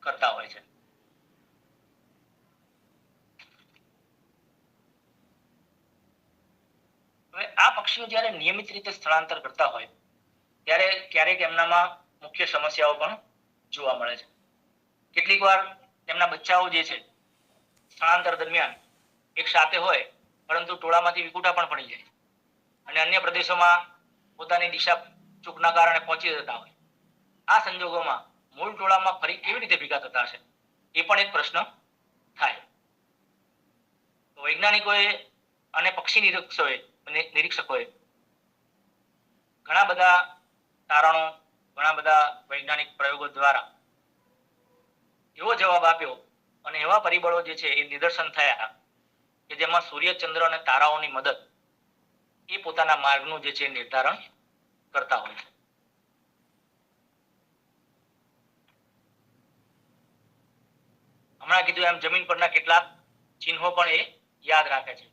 કરતા હોય છે. હવે આ પક્ષીઓ જ્યારે નિયમિત રીતે સ્થળાંતર કરતા હોય ત્યારે ક્યારેક એમનામાં મુખ્ય સમસ્યાઓ પણ જોવા મળે છે. કેટલીક વાર તેમના બચ્ચાઓ જે છે સ્થળાંતર દરમિયાન એક સાથે હોય પરંતુ ટોળામાંથી વિકુટા પણ પડી જાય અને અન્ય પ્રદેશોમાં પોતાની દિશા ચૂકના કારણે પહોંચી જતા હોય. આ સંજોગોમાં મૂળ ટોળામાં ફરી કેવી રીતે ભેગા થતા હશે એ પણ એક પ્રશ્ન થાય. તો વૈજ્ઞાનિકોએ અને પક્ષી નિરીક્ષકોએ ઘણા બધા તારણો, ઘણા બધા વૈજ્ઞાનિક પ્રયોગો દ્વારા એવો જવાબ આપ્યો અને એવા પરિબળો જે છે એ નિદર્શન થયા કે જેમાં સૂર્ય, ચંદ્ર અને તારાઓની મદદ એ પોતાના માર્ગનું જે છે નિર્ધારણ કરતા હોય છે. હમણાં કીધું એમ જમીન પરના કેટલાક ચિહ્નો પણ એ યાદ રાખે છે.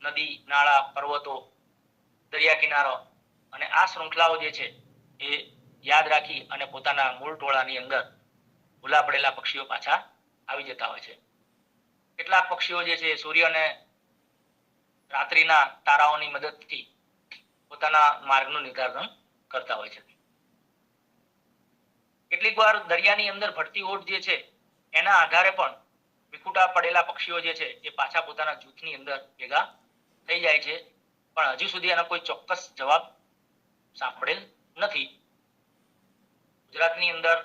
નદી, નાળા, પર્વતો, દરિયા કિનારો અને આ શૃંખલાઓ જે છે એ યાદ રાખી અને પોતાના મૂળ ટોળાની અંદર ભૂલા પડેલા પક્ષીઓ પાછા આવી જતા હોય છે. કેટલાક પક્ષીઓ જે છે સૂર્ય અને રાત્રિના તારાઓની મદદથી પોતાના માર્ગનું નિર્ધારણ કરતા હોય છે. કેટલીક વાર દરિયાની અંદર ભટતી ઓટ જે છે એના આધારે પણ વિખૂટા પડેલા પક્ષીઓ જે છે એ પાછા પોતાના જૂથની અંદર ભેગા થઈ જાય છે, પણ હજુ સુધી એનો કોઈ ચોક્કસ જવાબ સાંપડેલ નથી. ગુજરાતની અંદર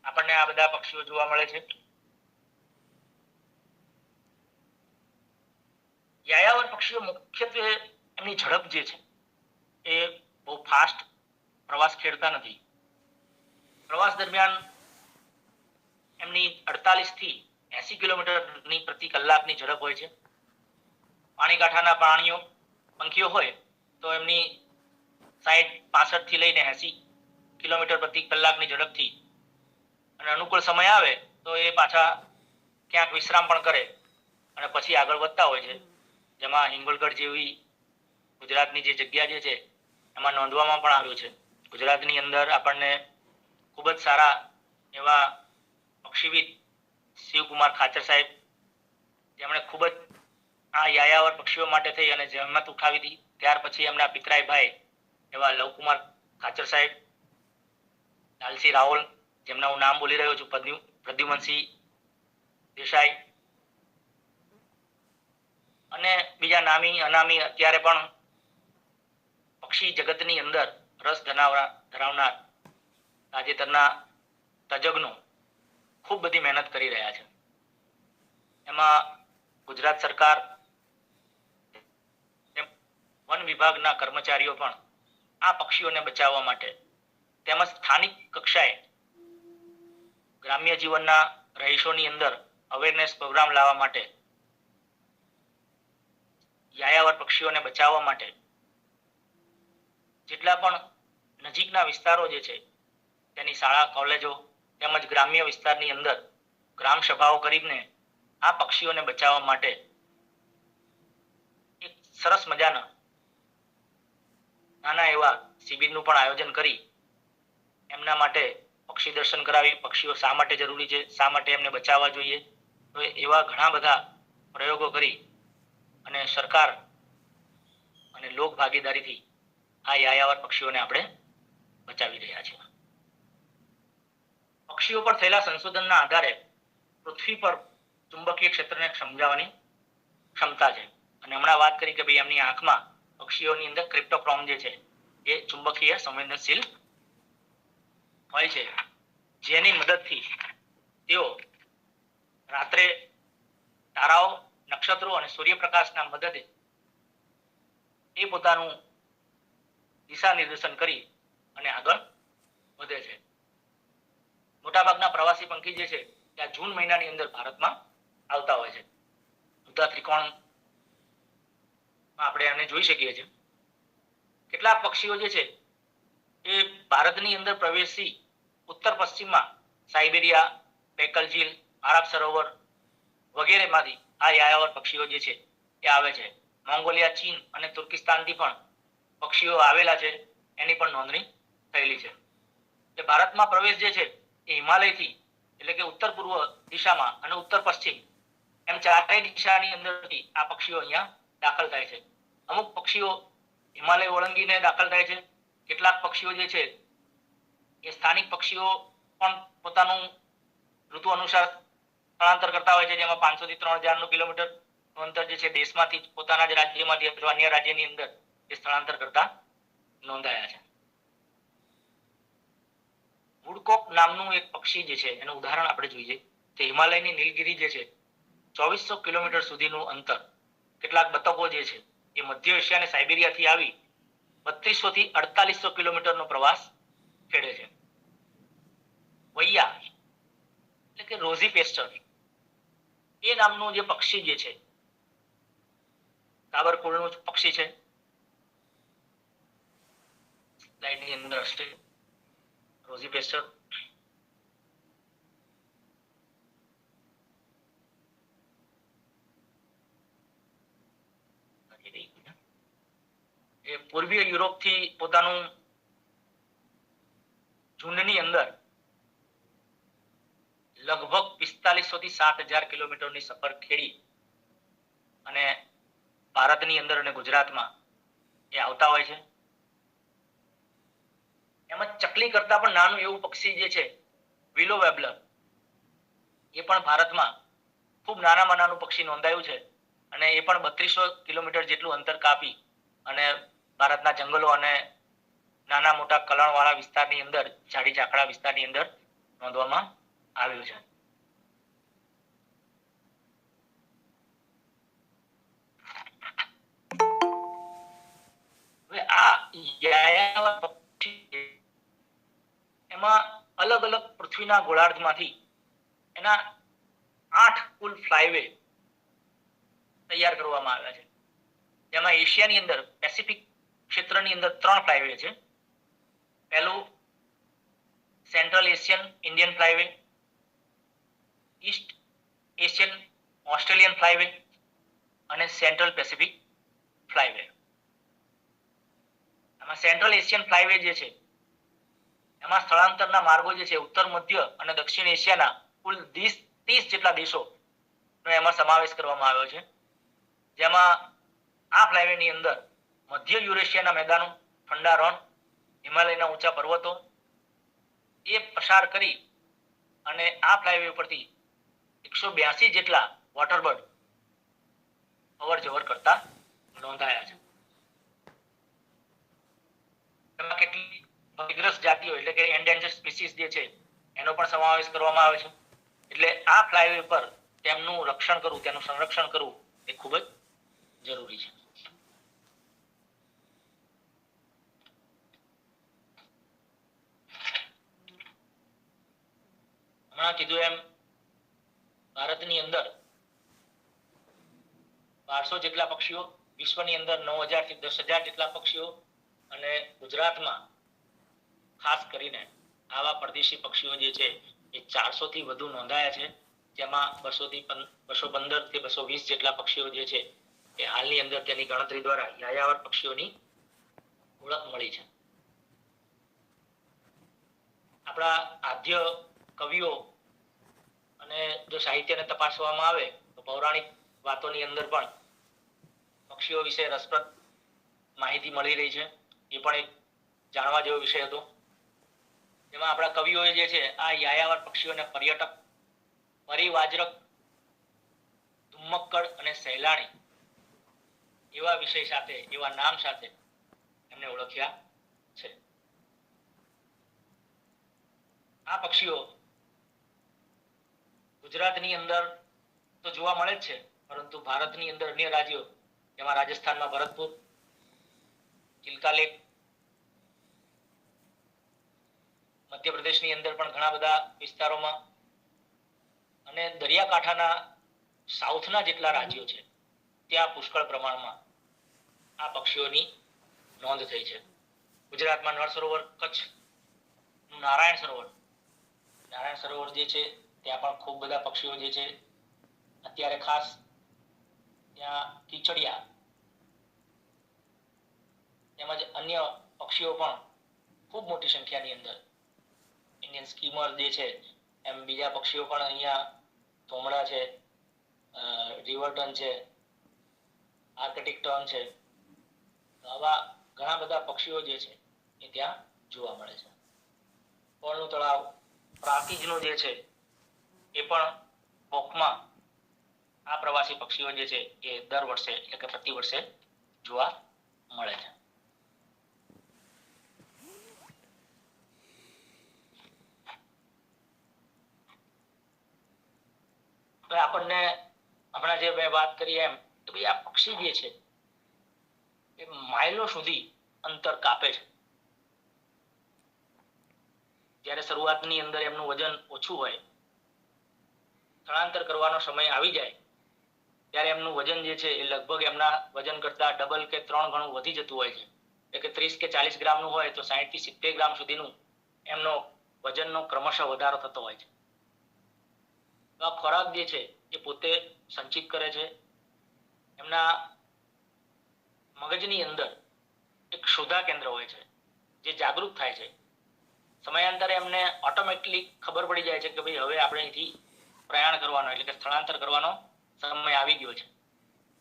આપણને આ બધા પક્ષીઓ જોવા મળે છે. યાયાવર પક્ષીઓ મુખ્યત્વે એમની ઝડપ જે છે એ બહુ ફાસ્ટ પ્રવાસ ખેડતા નથી. પ્રવાસ દરમિયાન એમની 48 થી 80 કિલોમીટરની પ્રતિ કલાકની ઝડપ હોય છે. પાણી કાંઠાના પંખીઓ હોય તો એમની 65 થી લઈને 80 કિલોમીટર પ્રતિ કલાકની ઝડપથી અને અનુકૂળ સમય આવે તો એ પાછા ક્યાંક વિશ્રામ પણ કરે અને પછી આગળ વધતા હોય છે. જેમાં હિંગોળગઢ જેવી ગુજરાતની જે જગ્યા જે છે એમાં નોંધવામાં પણ આવ્યું છે. ગુજરાતની અંદર આપણને ખૂબ જ સારા એવા પક્ષીવિદ શિવકુમાર ખાચર સાહેબ, જેમણે ખૂબ જ આ યાયાવર પક્ષીઓ માટે થઈ અને જહેમત ઉઠાવી હતી. ત્યાર પછી એમના પિતરાઈ ભાઈ એવા લવકુમાર ખાચર સાહેબ, લાલસિંહ રાઓલ, જેમના હું નામ બોલી રહ્યો છું, પ્રદ્યુમનસિંહ દેસાઈ અને બીજા નામી અનામી અત્યારે પણ પક્ષી જગતની અંદર રસ ધરાવનાર તાજેતરના તજજ્ઞો ખૂબ બધી મહેનત કરી રહ્યા છે. એમાં ગુજરાત સરકાર, વન વિભાગના કર્મચારીઓ પણ આ પક્ષીઓને બચાવવા માટે તેમજ સ્થાનિક કક્ષાએ ગ્રામ્ય જીવનના રહીશોની અંદર અવેરનેસ પ્રોગ્રામ લાવવા માટે, યાયાવર પક્ષીઓને બચાવવા માટે જેટલા પણ નજીકના વિસ્તારો જે છે તેની શાળા, કોલેજો તેમજ ગ્રામ્ય વિસ્તારની અંદર ગ્રામ સભાઓ કરીને આ પક્ષીઓને બચાવવા માટે એક સરસ મજાના નાના એવા શિબિરનું પણ આયોજન કરી એમના માટે પક્ષી દર્શન કરાવી, પક્ષીઓ શા માટે જરૂરી છે, શા માટે એમને બચાવવા જોઈએ, તો એવા ઘણા બધા પ્રયોગો કરી અને સરકાર અને લોક ભાગીદારીથી આ યાયાવર પક્ષીઓને આપણે બચાવી રહ્યા છીએ. પક્ષીઓ પર થયેલા સંશોધનના આધારે પૃથ્વી પર ચુંબકીય ક્ષેત્રને સમજાવવાની ક્ષમતા છે. અને હમણાં વાત કરી કે ભાઈ એમની આંખમાં, પક્ષીઓની અંદર ક્રિપ્ટોક્રોમ જે છે એ ચુંબકીય સંવેદનશીલ હોય છે, જેની મદદથી તેઓ રાત્રે તારાઓ, નક્ષત્રો અને સૂર્યપ્રકાશના મદદે એ પોતાનું દિશા નિર્દેશન કરી અને આગળ વધે છે. મોટાભાગના પ્રવાસી પંખી જે છે તે આ જૂન મહિનાની અંદર ભારતમાં આવતા હોય છે. ઉત્તર ત્રિકોણ આપણે એમને જોઈ શકીએ છીએ. કેટલાક પક્ષીઓ જે છે એ ભારતની અંદર પ્રવેશી ઉત્તર પશ્ચિમમાં સાઇબેરિયા, બેકલ ઝીલ, આરબ સરોવર વગેરેમાંથી આ યાયાવર પક્ષીઓ જે છે એ આવે છે. મોંગોલિયા, ચીન અને તુર્કિસ્તાનથી પણ પક્ષીઓ આવેલા છે, એની પણ નોંધણી થયેલી છે. કે ભારતમાં પ્રવેશ જે છે એ હિમાલયથી, એટલે કે ઉત્તર પૂર્વ દિશામાં અને ઉત્તર પશ્ચિમ એમ ચારેય દિશાની અંદરથી આ પક્ષીઓ અહીંયા દાખલ થાય છે. અમુક પક્ષીઓ હિમાલય ઓળંગીને દાખલ થાય છે. કેટલાક પક્ષીઓ જે છે એ સ્થાનિક પક્ષીઓ પણ પોતાનું ઋતુ અનુસાર સ્થળાંતર કરતા હોય છે, જેમાં 500 થી 3000 કિલોમીટર અંતર જે છે દેશમાંથી પોતાના જ રાજ્યમાંથી અથવા અન્ય રાજ્યની અંદર એ સ્થળાંતર કરતા નોંધાયા છે. વુડકોક નામનું એક પક્ષી જે છે એનું ઉદાહરણ આપણે જોઈએ તો હિમાલયની નીલગિરી જે છે 2400 કિલોમીટર સુધીનું અંતર કેટલાક બતકો જે છે એ મધ્ય એશિયા અને સાઇબેરિયાથી આવી 3200 થી 4800 કિલોમીટરનો પ્રવાસ ખેડે છે. વૈયા એટલે કે રોઝી પેસ્ટર એ નામનું જે પક્ષી જે છે કાબર કુળનું પક્ષી છે. સ્લાઇડની અંદર હશે રોઝી પેસ્ટર. એ પૂર્વીય યુરોપથી પોતાનું ઝુંડની અંદર લગભગ 4500 થી 7000 કિલોમીટરની સફર ખેડી અને ભારતની અંદર અને ગુજરાતમાં એ આવતા હોય છે. એમાં ચકલી કરતા પણ નાનું એવું પક્ષી જે છે વિલો વેબલર એ પણ ભારતમાં ખૂબ નાનામાં નાનું પક્ષી નોંધાયું છે અને એ પણ 3200 કિલોમીટર જેટલું અંતર કાપી અને ભારતના જંગલો અને નાના મોટા કલણવાળા વિસ્તારની અંદર ઝાડી ઝાકડા વિસ્તારની અંદર નોંધવામાં આવ્યું છે. હવે આ યાયાવર પક્ષી એમાં અલગ અલગ પૃથ્વીના ગોળાર્ધમાંથી એના 8 કુલ ફ્લાયવે તૈયાર કરવામાં આવ્યા છે. જેમાં એશિયાની અંદર પેસિફિક ક્ષેત્રની અંદર 3 ફ્લાયવે છે. પહેલું central Asian Indian flyway, East Asian Australian flyway અને સેન્ટ્રલ પેસિફિક ફ્લાયવે. આમાં સેન્ટ્રલ એશિયન ફ્લાયવે જે છે એમાં સ્થળાંતરના માર્ગો જે છે ઉત્તર મધ્ય અને દક્ષિણ એશિયાના કુલ 30 જેટલા દેશોનો એમાં સમાવેશ કરવામાં આવ્યો છે. જેમાં આ ફ્લાયવેની અંદર મધ્ય યુરેશિયાના મેદાનો, ઠંડા રણ, હિમાલયના ઊંચા પર્વતો એ પસાર કરી અને આ ફ્લાયવે ઉપરથી 182 જેટલા વોટરબર્ડ અવર જવર કરતા નોંધાયા છે. એમાં કેટલી વિગ્રસ્ત જાતિઓ એટલે કે એન્ડેન્જર્ડ સ્પીસીસ જે છે એનો પણ સમાવેશ કરવામાં આવે છે. એટલે આ ફ્લાયવે પર તેમનું રક્ષણ કરવું, તેનું સંરક્ષણ કરવું એ ખૂબ જ જરૂરી છે. હમણાં કીધું એમ ભારતની અંદર 1200 જેટલા પક્ષીઓ, વિશ્વની અંદર 9000 થી 10000 જેટલા પક્ષીઓ અને ગુજરાતમાં ખાસ કરીને આવા પરદેશી પક્ષીઓ જે છે એ 400 થી વધુ નોંધાયા છે. જેમાં 215 થી 220 જેટલા પક્ષીઓ જે છે એ હાલની અંદર તેની ગણતરી દ્વારા યાયાવર પક્ષીઓની ઓળખ મળી છે. આપણા આદ્ય કવિઓ અને જો સાહિત્યને તપાસવામાં આવે તો પૌરાણિક વાતોની અંદર પણ પક્ષીઓ વિશે રસપ્રદ માહિતી મળી રહી છે. એ પણ એક જાણવા જેવો વિષય હતો. જેમાં આપણા કવિઓએ જે છે આ યાયાવર પક્ષીઓને પર્યટક, પરિવાજરક, ધુમ્મક્કડ અને સહેલાણી એવા વિષય સાથે, એવા નામ સાથે એમને ઓળખ્યા છે. આ પક્ષીઓ ગુજરાતની અંદર તો જોવા મળે જ છે, પરંતુ ભારતની અંદર અન્ય રાજ્યો જેમાં રાજસ્થાનમાં ભરતપુર, ચિલ્કા લેક, મધ્યપ્રદેશની અંદર પણ ઘણા બધા વિસ્તારોમાં અને દરિયાકાંઠાના સાઉથના જેટલા રાજ્યો છે ત્યાં પુષ્કળ પ્રમાણમાં આ પક્ષીઓની નોંધ થઈ છે. ગુજરાતમાં નળ સરોવર, કચ્છ નારાયણ સરોવર જે છે ત્યાં પણ ખૂબ બધા પક્ષીઓ જે છે અત્યારે ખાસ ત્યાં કીચડિયા તેમજ અન્ય પક્ષીઓ પણ ખૂબ મોટી સંખ્યાની અંદર, ઇન્ડિયન સ્કીમર જે છે એમ બીજા પક્ષીઓ પણ અહીંયા ધોમડા છે, રિવર્ટન છે, આર્કટિક ટર્ન છે, આવા ઘણા બધા પક્ષીઓ જે છે એ ત્યાં જોવા મળે છે. પોળનું તળાવ, પ્રાંતિજનું જે છે એ પણ કોકમાં આ પ્રવાસી પક્ષીઓ જે છે એ દર વર્ષે એટલે કે પ્રતિ વર્ષે જોવા મળે છે. તો આપણને હમણાં જે મેં વાત કરી એમ કે ભાઈ આ પક્ષી જે છે એ માઇલો સુધી અંતર કાપે છે. જ્યારે શરૂઆતની અંદર એમનું વજન ઓછું હોય, સ્થળાંતર કરવાનો સમય આવી જાય ત્યારે એમનું વજન જે છે એ લગભગ એમના વજન કરતા ડબલ કે 3 ગણું વધી જતું હોય છે. એટલે કે 30 કે 40 ગ્રામનું હોય તો 60 થી 70 ગ્રામ સુધીનું એમનો વજનનો ક્રમશઃ વધારો થતો હોય છે. તો આ ખોરાક જે છે એ પોતે સંચિત કરે છે. એમના મગજની અંદર એક શોધા કેન્દ્ર હોય છે જે જાગૃત થાય છે. સમયાંતરે એમને ઓટોમેટિકલી ખબર પડી જાય છે કે ભાઈ હવે આપણે અહીંથી પ્રયાણ કરવાનો એટલે કે સ્થળાંતર કરવાનો સમય આવી ગયો છે,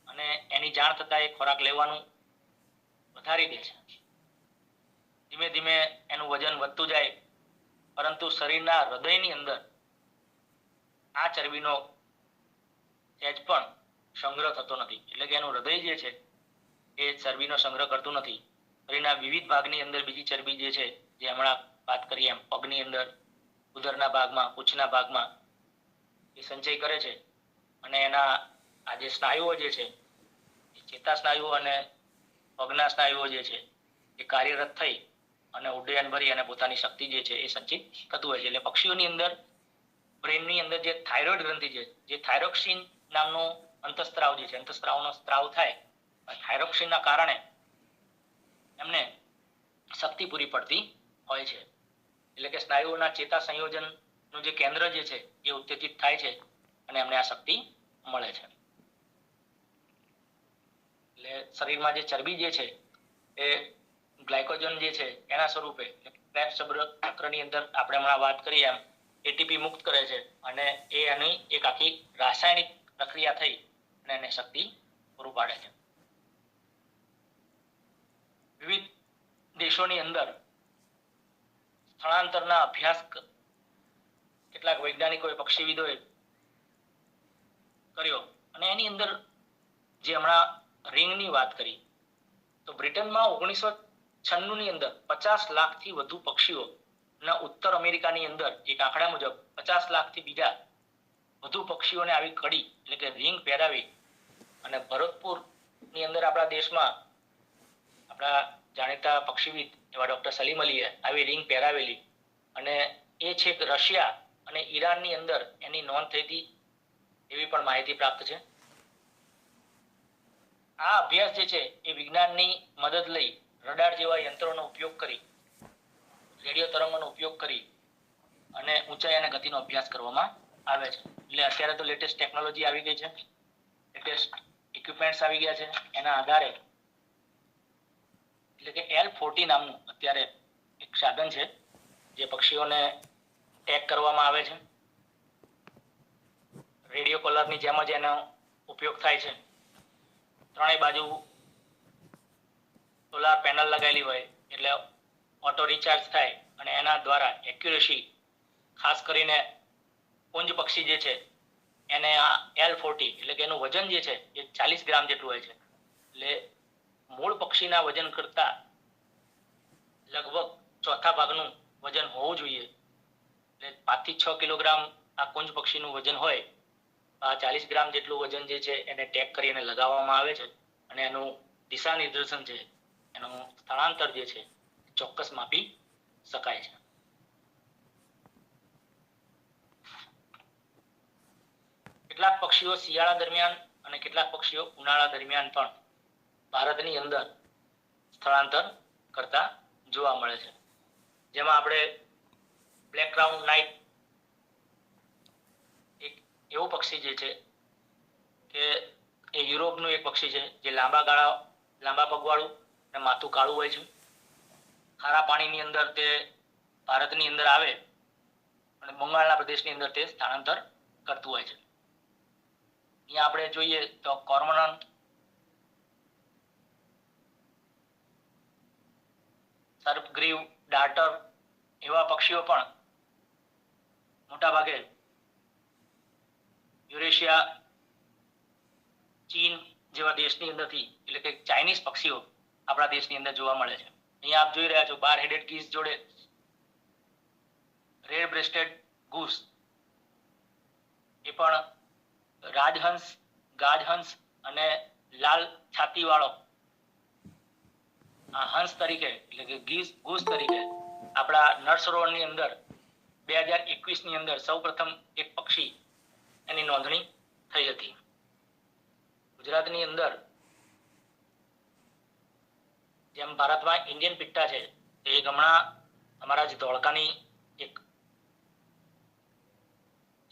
અને એની જાણ થતાં એ ખોરાક લેવાનું વધારી દે છે. ધીમે ધીમે એનું વજન વધતું જાય, પરંતુ શરીરના હૃદયની અંદર આ ચરબીનો સહેજ પણ સંગ્રહ થતો નથી. એટલે કે એનું હૃદય જે છે એ ચરબીનો સંગ્રહ કરતું નથી. શરીરના વિવિધ ભાગની અંદર બીજી ચરબી જે છે, જે હમણાં વાત કરીએ એમ પગની અંદર, ઉદરના ભાગમાં, પૂંછના ભાગમાં એ સંચય કરે છે, અને એના આ જે સ્નાયુઓ જે છે એ ચેતા સ્નાયુઓ અને પગના સ્નાયુઓ જે છે એ કાર્યરત થઈ અને ઉડ્ડયન ભરી અને પોતાની શક્તિ જે છે એ સંચિત થતું હોય છે. એટલે પક્ષીઓની અંદર બ્રેનની અંદર જે થાઇરોઇડ ગ્રંથિ છે, જે થાઇરોક્સિન નામનો અંતઃસ્ત્રાવ જે છે, અંતઃસ્ત્રાવનો સ્ત્રાવ થાય, થાઇરોક્સિનના કારણે એમને શક્તિ પૂરી પડતી હોય છે. એટલે કે સ્નાયુઓના ચેતા સંયોજનનું જે કેન્દ્ર જે છે એ ઉત્તેજિત થાય છે અને એમને આ શક્તિ મળે છે. એટલે શરીરમાં જે ચરબી જે છે એ ગ્લાયકોજન જે છે એના સ્વરૂપે ક્રેબ્સ ચક્રની અંદર આપણે હમણાં વાત કરીએ એમ એટીપી મુક્ત કરે છે, અને એ એની એક આખી રાસાયણિક પ્રક્રિયા થઈ અને એને શક્તિ પૂરું પાડે છે. વિવિધ દેશોની અંદર સ્થળાંતરના અભ્યાસ કેટલાક વૈજ્ઞાનિકોએ, પક્ષીવિદોએ કર્યો, અને એની અંદર જે હમણાં રીંગની વાત કરી, તો બ્રિટનમાં 1996 ની અંદર 50 લાખથી વધુ પક્ષીઓના ઉત્તર અમેરિકાની અંદર એક આંકડા મુજબ 50 લાખથી બીજા વધુ પક્ષીઓને આવી કડી એટલે કે રીંગ પહેરાવી અને ભરતપુરની અંદર આપણા દેશમાં આપણા જાણીતા પક્ષીવિદ એવા ડોક્ટર સલીમ અલીએ આવી રીંગ પહેરાવેલી, અને એ છેક રશિયા અને ઈરાનની અંદર એની નોંધ થઈ હતી એવી પણ માહિતી પ્રાપ્ત છે. આ અભ્યાસ જે છે એ વિજ્ઞાનની મદદ લઈ રડાર જેવા યંત્રોનો ઉપયોગ કરી, રેડિયો તરંગોનો ઉપયોગ કરી અને ઊંચાઈ અને ગતિનો અભ્યાસ કરવામાં આવે છે. એટલે અત્યારે તો લેટેસ્ટ ટેકનોલોજી આવી ગઈ છે, લેટેસ્ટ ઇક્વિપમેન્ટ્સ આવી ગયા છે. એના આધારે એટલે કે L40 નામનું અત્યારે એક સાધન છે જે પક્ષીઓને ટેગ કરવામાં આવે છે. રેડિયો કોલરની જેમ જ એનો ઉપયોગ થાય છે. ત્રણેય બાજુ સોલાર પેનલ લગાવેલી હોય એટલે ઓટો રિચાર્જ થાય, અને એના દ્વારા એક્યુરેસી ખાસ કરીને કુંજ પક્ષી જે છે એને આ L40 એટલે કે એનું વજન જે છે એ 40 ગ્રામ જેટલું હોય છે. એટલે મૂળ પક્ષીના વજન કરતા લગભગ ચોથા ભાગનું વજન હોવું જોઈએ. એટલે 5 થી 6 કિલોગ્રામ આ કુંજ પક્ષીનું વજન હોય, આ 40 ગ્રામ જેટલું વજન જે છે એને ટેગ કરીને લગાવવામાં આવે છે, અને એનું દિશા નિર્દેશન છે, એનું સ્થળાંતર જે છે ચોક્કસ માપી શકાય છે. કેટલાક પક્ષીઓ શિયાળા દરમિયાન અને કેટલાક પક્ષીઓ ઉનાળા દરમિયાન પણ ભારતની અંદર સ્થળાંતર કરતા જોવા મળે છે. જેમાં આપણે બ્લેક ક્રાઉન નાઇટ એક એવું પક્ષી જે છે કે એ યુરોપનું એક પક્ષી છે જે લાંબા પગવાળું અને માથું કાળું હોય છે. ખારા પાણીની અંદર તે ભારતની અંદર આવે અને બંગાળના પ્રદેશની અંદર તે સ્થળાંતર કરતું હોય છે. અહીંયા આપણે જોઈએ તો કોર્મોરન્ટ, સર્પગ્રીવ, ડાર્ટર એવા પક્ષીઓ પણ મોટા ભાગે યુરેશિયા, ચીન જેવા દેશની અંદરથી એટલે કે ચાઇનીઝ પક્ષીઓ આપણા દેશની અંદર જોવા મળે છે. અહીંયા આપ જોઈ રહ્યા છો બાર હેડેડ ગીસ જોડે રેડ બ્રેસ્ટેડ ગૂસ, એ પણ રાજહંસ, ગાજહંસ અને લાલ છાતીવાળો આ હંસ તરીકે એટલે કે ગૂસ તરીકે આપણા નળ સરોવરની અંદર 2021 ની અંદર સૌપ્રથમ એક પક્ષી એની નોંધણી થઈ હતી. ગુજરાતની અંદર જેમ ભારતમાં ઇન્ડિયન પિટ્ટા છે, એ હમણાં અમારા જ ધોળકાની એક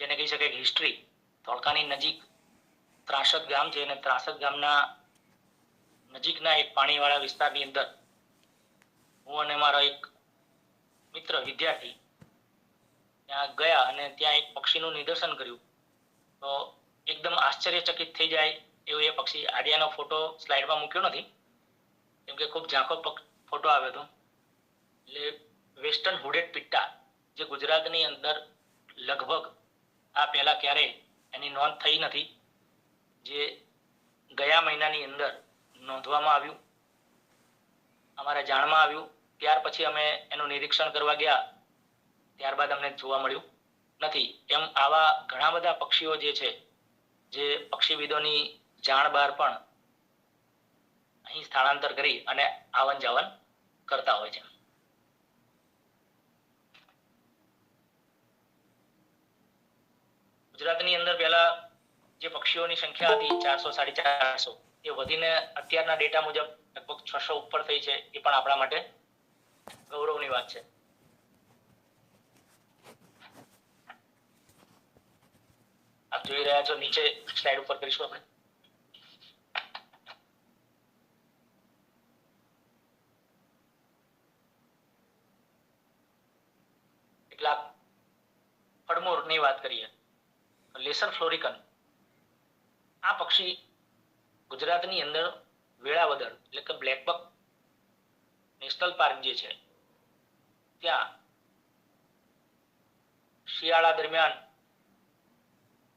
જેને કહી શકાય હિસ્ટ્રી, ધોળકાની નજીક ત્રાસદ ગામ છે અને ત્રાસદ ગામના નજીકના એક પાણીવાળા વિસ્તારની અંદર હું અને મારો એક મિત્ર વિદ્યાર્થી ત્યાં ગયા અને ત્યાં એક પક્ષીનું નિદર્શન કર્યું. તો એકદમ આશ્ચર્યચકિત થઈ જાય એવું એ પક્ષી, આડિયાનો ફોટો સ્લાઇડમાં મૂક્યો નથી કેમ કે ખૂબ ઝાંખો ફોટો આવ્યો હતો. એટલે વેસ્ટર્ન હુડેડ પિટ્ટા, જે ગુજરાતની અંદર લગભગ આ પહેલા ક્યારેય એની નોંધ થઈ નથી, જે ગયા મહિનાની અંદર નોંધવામાં આવ્યું, અમારા જાણમાં આવ્યું. ત્યાર પછી અમે એનું નિરીક્ષણ કરવા ગયા, ત્યારબાદ અમને જોવા મળ્યું નથી. એમ આવા ઘણા બધા પક્ષીઓ જે છે, જે પક્ષીવિદોની જાણ બહાર પણ અહીં સ્થળાંતર કરી અને આવન જાવન કરતા હોય છે. ગુજરાતની અંદર પહેલા જે પક્ષીઓની સંખ્યા હતી 400 450, એ વધીને અત્યારના ડેટા મુજબ લગભગ 600 ઉપર થઈ છે. એ પણ આપણા માટે ગૌરવની વાત છે. આપ જોઈ રહ્યા છો, નીચે સ્લાઇડ ઉપર કરીશું આપણે. કેટલાક ફળમૂળની વાત કરીએ. લેસર ફ્લોરિકન આ પક્ષી ગુજરાતની અંદર વેળાવદર એટલે કે બ્લેકબક નેશનલ પાર્ક જે છે, ત્યાં શિયાળા દરમિયાન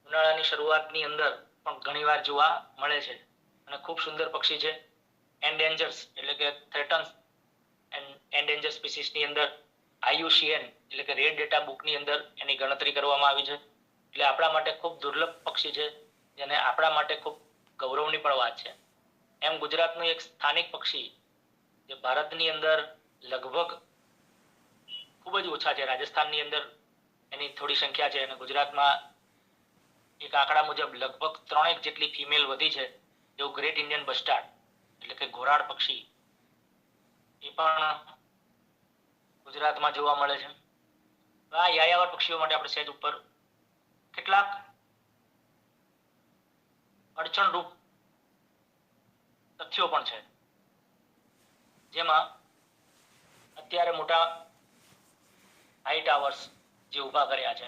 ઉનાળાની શરૂઆતની અંદર પણ ઘણીવાર જોવા મળે છે અને ખૂબ સુંદર પક્ષી છે. એન્ડેન્જર્સ એટલે કે થ્રેટન્સ એન્ડેન્જર સ્પીસીસની અંદર IUCN એટલે કે રેડ ડેટા બુકની અંદર એની ગણતરી કરવામાં આવી છે. એટલે આપણા માટે ખૂબ દુર્લભ પક્ષી છે, જેને આપણા માટે ખૂબ ગૌરવની પણ વાત છે. એમ ગુજરાતનું એક સ્થાનિક પક્ષી જે ભારતની અંદર લગભગ ખૂબ જ ઓછા છે, રાજસ્થાનની અંદર એની થોડી સંખ્યા છે અને ગુજરાતમાં એક આંકડા મુજબ લગભગ 3 જેટલી ફિમેલ વધી છે, એવું ગ્રેટ ઇન્ડિયન બસ્ટાર્ડ એટલે કે ઘોરાડ પક્ષી, એ પણ ગુજરાતમાં જોવા મળે છે. આ યાયાવર પક્ષીઓ માટે આપણે સહેજ ઉપર કેટલાક અડચણરૂપ તથ્યો પણ છે, જેમાં અત્યારે મોટા હાઈ ટાવર્સ જે ઊભા કર્યા છે,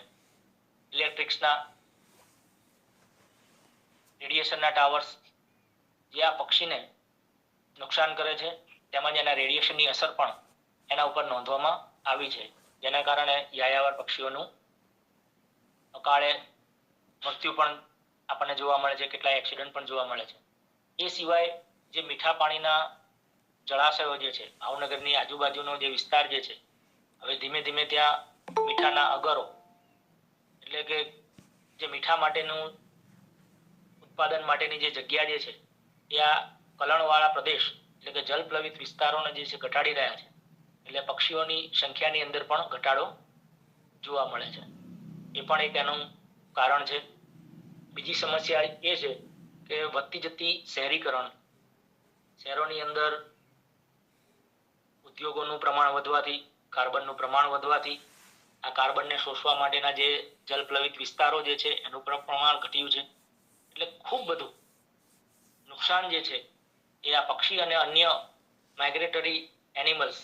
ઇલેક્ટ્રિક્સના રેડિયેશનના ટાવર્સ, જે આ પક્ષીને નુકસાન કરે છે, તેમજ એના રેડિયેશનની અસર પણ એના ઉપર નોંધવામાં આવી છે, જેના કારણે યાયાવર પક્ષીઓનું અકાળે મૃત્યુ પણ આપણને જોવા મળે છે, કેટલાય એક્સિડન્ટ પણ જોવા મળે છે. એ સિવાય જે મીઠા પાણીના જળાશયો જે છે, ભાવનગરની આજુબાજુનો જે વિસ્તાર જે છે, હવે ધીમે ધીમે ત્યાં મીઠાના અગરો એટલે કે જે મીઠા માટેનું ઉત્પાદન માટેની જે જગ્યા જે છે, એ આ કલણવાળા પ્રદેશ એટલે કે જલપ્લવિત વિસ્તારોને જે છે ઘટાડી રહ્યા છે. એટલે પક્ષીઓની સંખ્યાની અંદર પણ ઘટાડો જોવા મળે છે. એ પણ એક એનું કારણ છે. બીજી સમસ્યા એ છે કે વધતી જતી શહેરીકરણ, શહેરોની અંદર ઉદ્યોગોનું પ્રમાણ વધવાથી, કાર્બનનું પ્રમાણ વધવાથી આ કાર્બનને શોષવા માટેના જે જલપ્લવિત વિસ્તારો જે છે એનું પ્રમાણ ઘટ્યું છે. એટલે ખૂબ બધું નુકસાન જે છે એ આ પક્ષી અને અન્ય માઇગ્રેટરી એનિમલ્સ,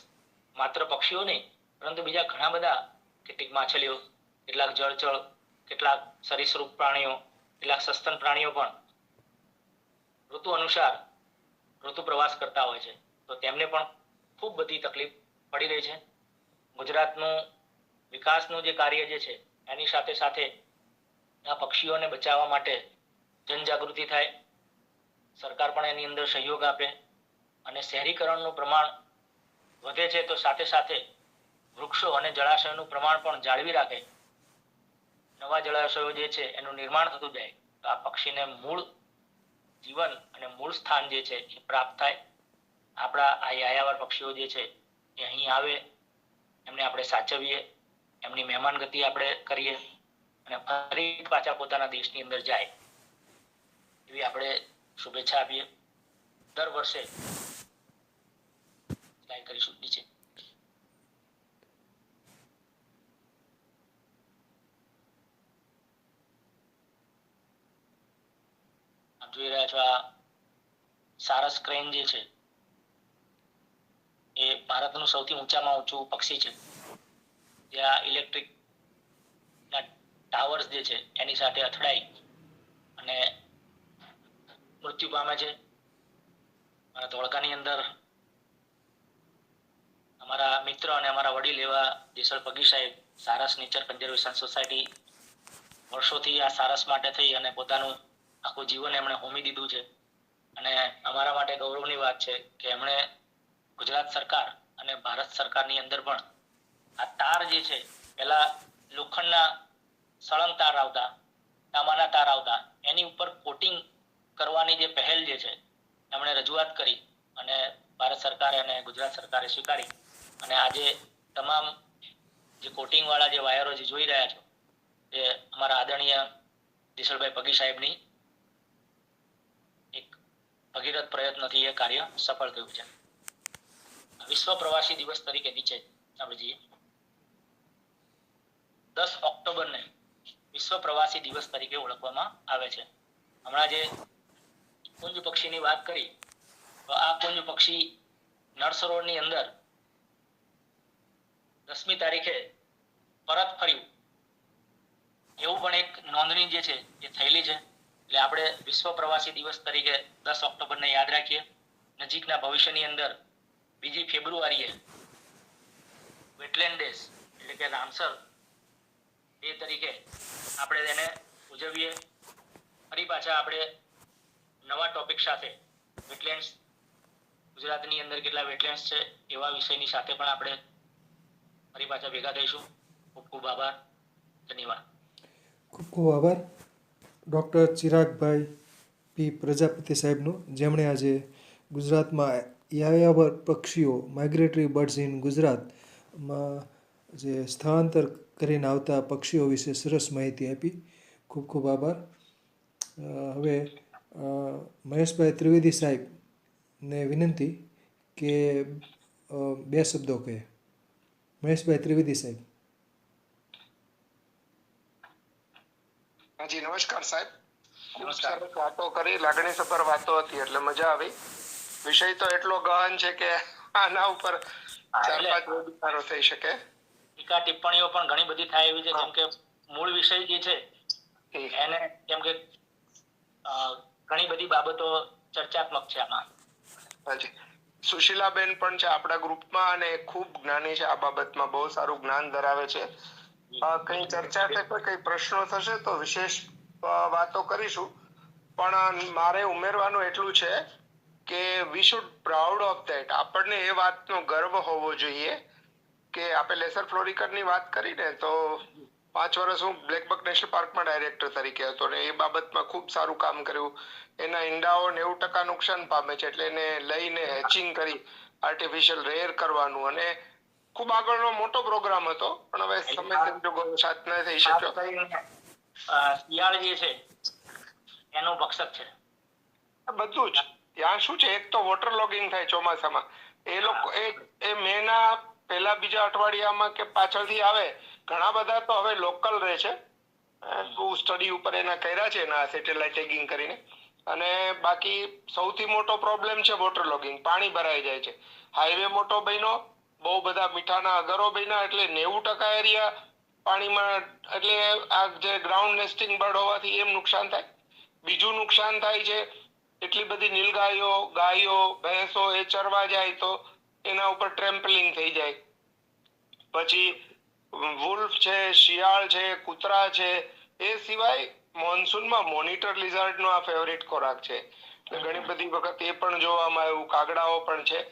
માત્ર પક્ષીઓ નહીં પરંતુ બીજા ઘણા બધા, કેટલીક માછલીઓ, કેટલાક જળચર, કેટલાક સરીસૃપ પ્રાણીઓ, કેટલાક સસ્તન પ્રાણીઓ પણ ઋતુ અનુસાર ઋતુ પ્રવાસ કરતા હોય છે, તો તેમને પણ ખૂબ બધી તકલીફ પડી રહી છે. ગુજરાતનું વિકાસનું જે કાર્ય જે છે એની સાથે સાથે આ પક્ષીઓને બચાવવા માટે જનજાગૃતિ થાય, સરકાર પણ એની અંદર સહયોગ આપે અને શહેરીકરણનું પ્રમાણ વધે છે તો સાથે સાથે વૃક્ષો અને જળાશયોનું પ્રમાણ પણ જાળવી રાખે, નવા જળાશયો જે છે એનું નિર્માણ થતું જાય તો આ પક્ષીને મૂળ જીવન અને મૂળ સ્થાન જે છે એ પ્રાપ્ત થાય. આપણા આ યાયાવર પક્ષીઓ જે છે એ અહીં આવે, એમને આપણે સાચવીએ, એમની મહેમાનગતિ આપણે કરીએ અને ફરી પાછા પોતાના દેશની અંદર જાય એવી આપણે શુભેચ્છા આપીએ. દર વર્ષે સ્લાઇડ કરીશું નીચે. આપ જોઈ રહ્યા છો આ સારસ ક્રેન જે છે એ ભારતનું સૌથી ઊંચામાં ઊંચું પક્ષી છે, જ્યાં ઇલેક્ટ્રિક ના ટાવર્સ જે છે એની સાથે અથડાઈ અને મૃત્યુ પામે છે. અને ધોળકાની અંદર અમારા મિત્ર અને અમારા વડીલ એવા જેસલ પગી સાહેબ સારસ નેચર કન્ઝર્વેશન સોસાયટી વર્ષોથી આ સારસ માટે થઈ અને પોતાનું આખું જીવન એમણે હોમી દીધું છે. અને અમારા માટે ગૌરવની વાત છે કે એમણે ગુજરાત સરકાર અને ભારત સરકારની અંદર પણ આ તાર જે છે, પેલા લોખંડના સળંગ તાર આવતા, તાંબાના તાર આવતા, એની ઉપર કોટિંગ કરવાની જે પહેલ જે છે એમણે રજૂઆત કરી અને ભારત સરકારે અને ગુજરાત સરકારે સ્વીકારી અને આજે તમામ જે કોટિંગ વાળા જે વાયરો જે જોઈ રહ્યા છો એ અમારા આદરણીય જેસલભાઈ પગી સાહેબની એક ભગીરથ પ્રયત્નથી એ કાર્ય સફળ થયું છે. વિશ્વ પ્રવાસી દિવસ તરીકે નીચે આપણે જઈએ. 10 ઓક્ટોબરને વિશ્વ પ્રવાસી દિવસ તરીકે ઓળખવામાં આવે છે. હમણાં જે કુંજ પક્ષીની વાત કરી તો આ કુંજ પક્ષી નળસરોવરની અંદર 10મી તારીખે પરત ફર્યું એવું પણ એક નોંધણી જે છે એ થયેલી છે. એટલે આપણે વિશ્વ પ્રવાસી દિવસ તરીકે 10 ઓક્ટોબરને યાદ રાખીએ. નજીકના ભવિષ્યની અંદર 2 ફેબ્રુઆરીએ વેટલેન્ડ ડેઝ એટલે કે રામસર ડે તરીકે આપણે તેને ઉજવીએ. ફરી પાછા આપણે નવા ટોપિક સાથે વેટલેન્ડ્સ, ગુજરાતની અંદર કેટલા વેટલેન્ડ્સ છે એવા વિષયની સાથે પણ આપણે ફરી પાછા ભેગા થઈશું. ખૂબ ખૂબ આભાર. ધન્યવાદ. ખૂબ ખૂબ આભાર ડૉક્ટર ચિરાગભાઈ પી પ્રજાપતિ સાહેબનું, જેમણે આજે ગુજરાતમાં યાયાવર પક્ષીઓ માઇગ્રેટરી બર્ડ્સ ઇન ગુજરાતમાં જે સ્થળાંતર કરીને આવતા પક્ષીઓ વિશે સરસ માહિતી આપી. ખૂબ ખૂબ આભાર. હવે મહેશભાઈ ત્રિવેદી સાહેબને વિનંતી કે 2 શબ્દો કહે. મહેશભાઈ ત્રિવેદી સાહેબ. જી નમસ્કાર સાહેબ. ખૂબ સરસ વાતો કરી, લાગણીસભર વાતો હતી એટલે મજા આવી. વિષય તો એટલો ગહન છે કે આના ઉપર 4-5 વેબિનારો થઈ શકે. ટીકા ટિપ્પણીઓ પણ ઘણી બધી થાય એવી છે, જેમ કે મૂળ વિષય જે છે એને કેમ કે ઘણી બધી બાબતો ચર્ચાત્મક છે આમાં. હાજી, સુશીલાબેન પણ છે આપણા ગ્રુપમાં અને ખૂબ જ્ઞાની છે આ બાબતમાં, બહુ સારું જ્ઞાન ધરાવે છે. કઈ ચર્ચા થશે, કઈ પ્રશ્નો થશે તો વિશેષ વાતો કરીશું. પણ મારે ઉમેરવાનું એટલું છે કે we should proud of that. આપણને એ વાતનો ગર્વ હોવો જોઈએ કે આપણે લેસર ફ્લોરિકનની વાત કરીને તો 5 વર્ષ હું બ્લેકબક નેશનલ પાર્કમાં ડાયરેક્ટર તરીકે હતો ને એ બાબતમાં ખૂબ સારું કામ કર્યું. એના ઈંડાઓ 90% નુકસાન પામે છે એટલે એને લઈને હેચિંગ કરી આર્ટિફિશિયલ રેર કરવાનું અને ખૂબ આગળનો મોટો પ્રોગ્રામ હતો, પણ હવે સમય સંજોગો સાથ ન થઈ શક્યો. શિયાળ જે છે એનું ભક્ષક છે બધું જ. ત્યાં શું છે, એક તો વોટર લોગિંગ થાય ચોમાસામાં, એ લોકો એ મેના પહેલા બીજા અઠવાડિયામાં કે પાછળથી આવે. ઘણા બધા તો હવે લોકલ રહે છે, સ્ટડી ઉપર એના કર્યા છે એના સેટેલાઇટ ટેગિંગ કરીને. અને બાકી સૌથી મોટો પ્રોબ્લેમ છે વોટર લોગિંગ. પાણી ભરાઈ જાય છે, હાઈવે મોટો બન્યો, બહુ બધા મીઠાના અગરો બન્યા એટલે 90% એરિયા પાણીમાં, એટલે આ જે ગ્રાઉન્ડ નેસ્ટિંગ બર્ડ હોવાથી એમ નુકસાન થાય. બીજું નુકસાન થાય છે, એટલી બધી નીલગાયો, ગાયો, ભેંસો એ ચરવા જાય તો એના ઉપર ટ્રેમ્પલિંગ થઈ જાય. પછી વુલ્ફ છે, શિયાળ છે, કૂતરા છે, એ સિવાય મોન્સૂનમાં મોનિટર લિઝાર્ડ નો આ ફેવરિટ ખોરાક છે, એટલે ઘણી બધી વખત એ પણ જોવામાં આવ્યું, કાગડાઓ પણ છે,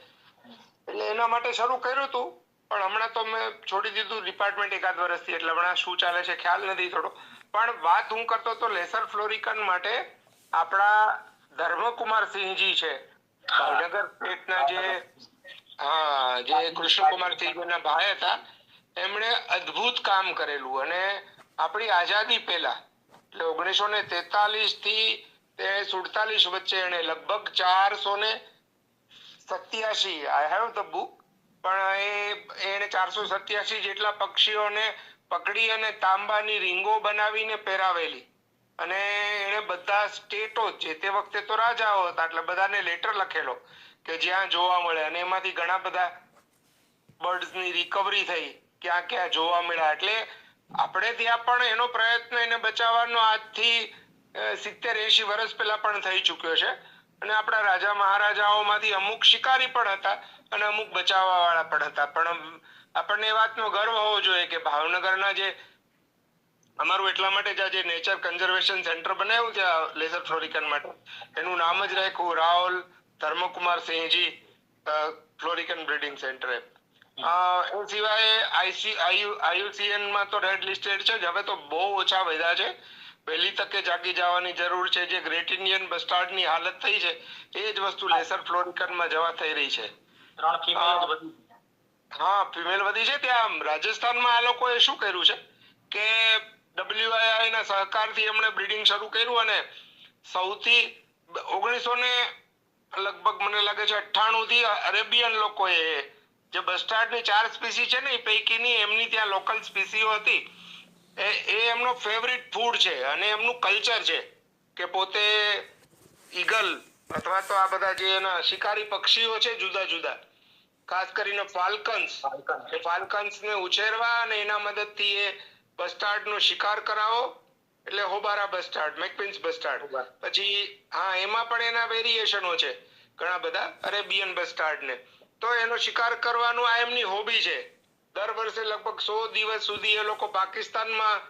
એટલે એના માટે શરૂ કર્યું હતું, પણ હમણાં તો મેં છોડી દીધું ડિપાર્ટમેન્ટ એકાદ વર્ષથી, એટલે હમણાં શું ચાલે છે ખ્યાલ નથી થોડો. પણ વાત હું કરતો તો લેસર ફ્લોરિકન માટે આપણા ધર્મકુમાર સિંહજી છે, ભાવનગર સ્ટેટના જે કૃષ્ણકુમાર સિંહજીના ભાઈ હતા, એમણે અદ્ભુત કામ કરેલું. અને આપણી આઝાદી પહેલા એટલે 1943 થી 47 વચ્ચે એને લગભગ 487, આઈ હેવ ધ બુક, પણ એને 487 જેટલા પક્ષીઓને પકડી અને તાંબાની રીંગો બનાવીને પહેરાવેલી. અને એને બધા સ્ટેટો, જે તે વખતે તો રાજાઓ હતા એટલે બધાને લેટર લખેલો કે જ્યાં જોવા મળે, અને એમાંથી ઘણા બધા બર્ડ્સની રિકવરી થઈ, ક્યાં ક્યાં જોવા મળ્યા. એટલે આપણે ત્યાં પણ એનો પ્રયત્ન એને બચાવવાનો આજથી 70-80 વર્ષ પહેલા પણ થઈ ચૂક્યો છે. અને આપણા રાજા મહારાજાઓમાંથી અમુક શિકારી પણ હતા અને અમુક બચાવવા વાળા પણ હતા. પણ આપણને એ વાતનો ગર્વ હોવો જોઈએ કે ભાવનગરના જે અમારું એટલા માટે જ આજે નેચર કન્ઝર્વેશન સેન્ટર બનાવ્યું છે લેસર ફ્લોરિકન માટે, એનું નામ જ રાખ્યું રાહુલ ધર્મકુમાર સિંહજી ફ્લોરિકન બ્રીડિંગ સેન્ટર. એ સિવાય IUCN માં તો રેડ લિસ્ટેડ છે જ, હવે તો બહુ ઓછા વધ્યા છે. પહેલી તકે જાગી જવાની જરૂર છે. જે ગ્રેટ ઇન્ડિયન બસ્ટાર્ડની હાલત થઈ છે એ જ વસ્તુ લેસર ફ્લોરિકનમાં જવા થઈ રહી છે. 3 ફિમેલ જ બધી. હા, ફિમેલ વધી છે. ત્યાં રાજસ્થાનમાં આ લોકોએ શું કર્યું છે કે WII ના સહકારથી એમણે બ્રીડિંગ શરૂ કર્યું, અને સૌથી 1900 ને લગભગ મને લાગે છે 98 થી અરેબિયન લોકોએ જે બસ્ટાર્ડની 4 સ્પીસી છે ને એ પૈકીની એમની ત્યાં લોકલ સ્પીસીઓ હતી, એ એમનો ફેવરિટ ફૂડ છે. અને એમનું કલ્ચર છે કે પોતે ઈગલ અથવા તો આ બધા જે એના શિકારી પક્ષીઓ છે જુદા જુદા, ખાસ કરીને ફાલ્કન્સ ને ઉછેરવા અને એના મદદથી એ બસ્ટાર્ડ નો શિકાર કરાવો, એટલે હોબારા બસ્ટાર્ડ, મેકપિન્સ બસ્ટાર્ડ. પછી હા, એમાં પણ એના વેરિએશનો છે ઘણા બધા અરેબિયન બસ્ટાર્ડ ને. તો એનો શિકાર કરવાનું આ એમની હોબી છે. દર વર્ષે લગભગ 100 દિવસ સુધી એ લોકો પાકિસ્તાનમાં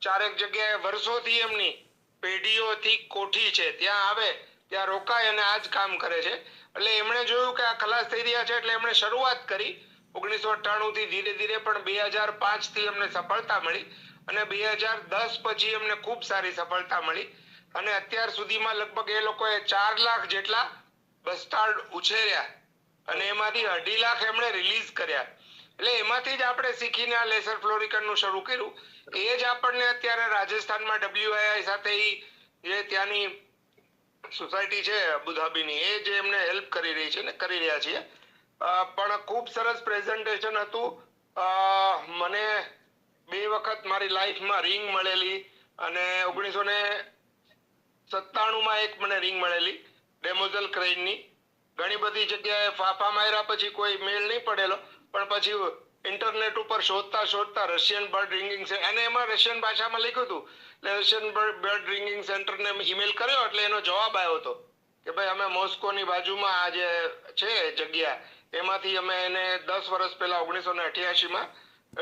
4 જગ્યાએ વર્ષોથી એમની પેઢીઓથી કોઠી છે ત્યાં આવે, ત્યાં રોકાય અને આ જ કામ કરે છે. એટલે એમણે જોયું કે આ ખલાસ થઈ રહ્યા છે, એટલે એમણે શરૂઆત કરી 1998 થી. ધીરે ધીરે પણ 2005 થી એમને સફળતા મળી, અને 2010 પછી એમને ખૂબ સારી સફળતા મળી. અને અત્યાર સુધીમાં લગભગ એ લોકોએ 4 લાખ જેટલા બસ્ટાર્ડ ઉછેર્યા, અને એમાંથી 2.5 લાખ એમણે રિલીઝ કર્યા. એટલે એમાંથી જ આપણે શીખીને આ લેસર ફ્લોરિકન નું શરૂ કર્યું. એ જ આપણને અત્યારે રાજસ્થાનમાં WII સાથે જે ત્યાંની સોસાયટી છે અબુધાબીની, એ જે એમને હેલ્પ કરી રહી છે ને કરી રહ્યા છીએ. પણ ખૂબ સરસ પ્રેઝન્ટેશન હતું. મને 2 વખત મારી લાઈફમાં રિંગ મળેલી, અને 1997 માં એક મને રિંગ મળેલી ડેમોઝલ ક્રેઇનની. ઘણી બધી જગ્યાએ ફાફા માર્યા પછી કોઈ મેળ નહીં પડેલો, પણ પછી ઇન્ટરનેટ ઉપર શોધતા રશિયન બર્ડ રિંગિંગ છે, અને એમાં રશિયન ભાષામાં લખ્યું હતું, એટલે રશિયન બર્ડ રિંગિંગ સેન્ટરને ઈમેલ કર્યો, એટલે એનો જવાબ આવ્યો હતો કે ભાઈ અમે મોસ્કોની બાજુમાં આ જે છે જગ્યા, એમાંથી અમે એને 10 વર્ષ પહેલા 1988 માં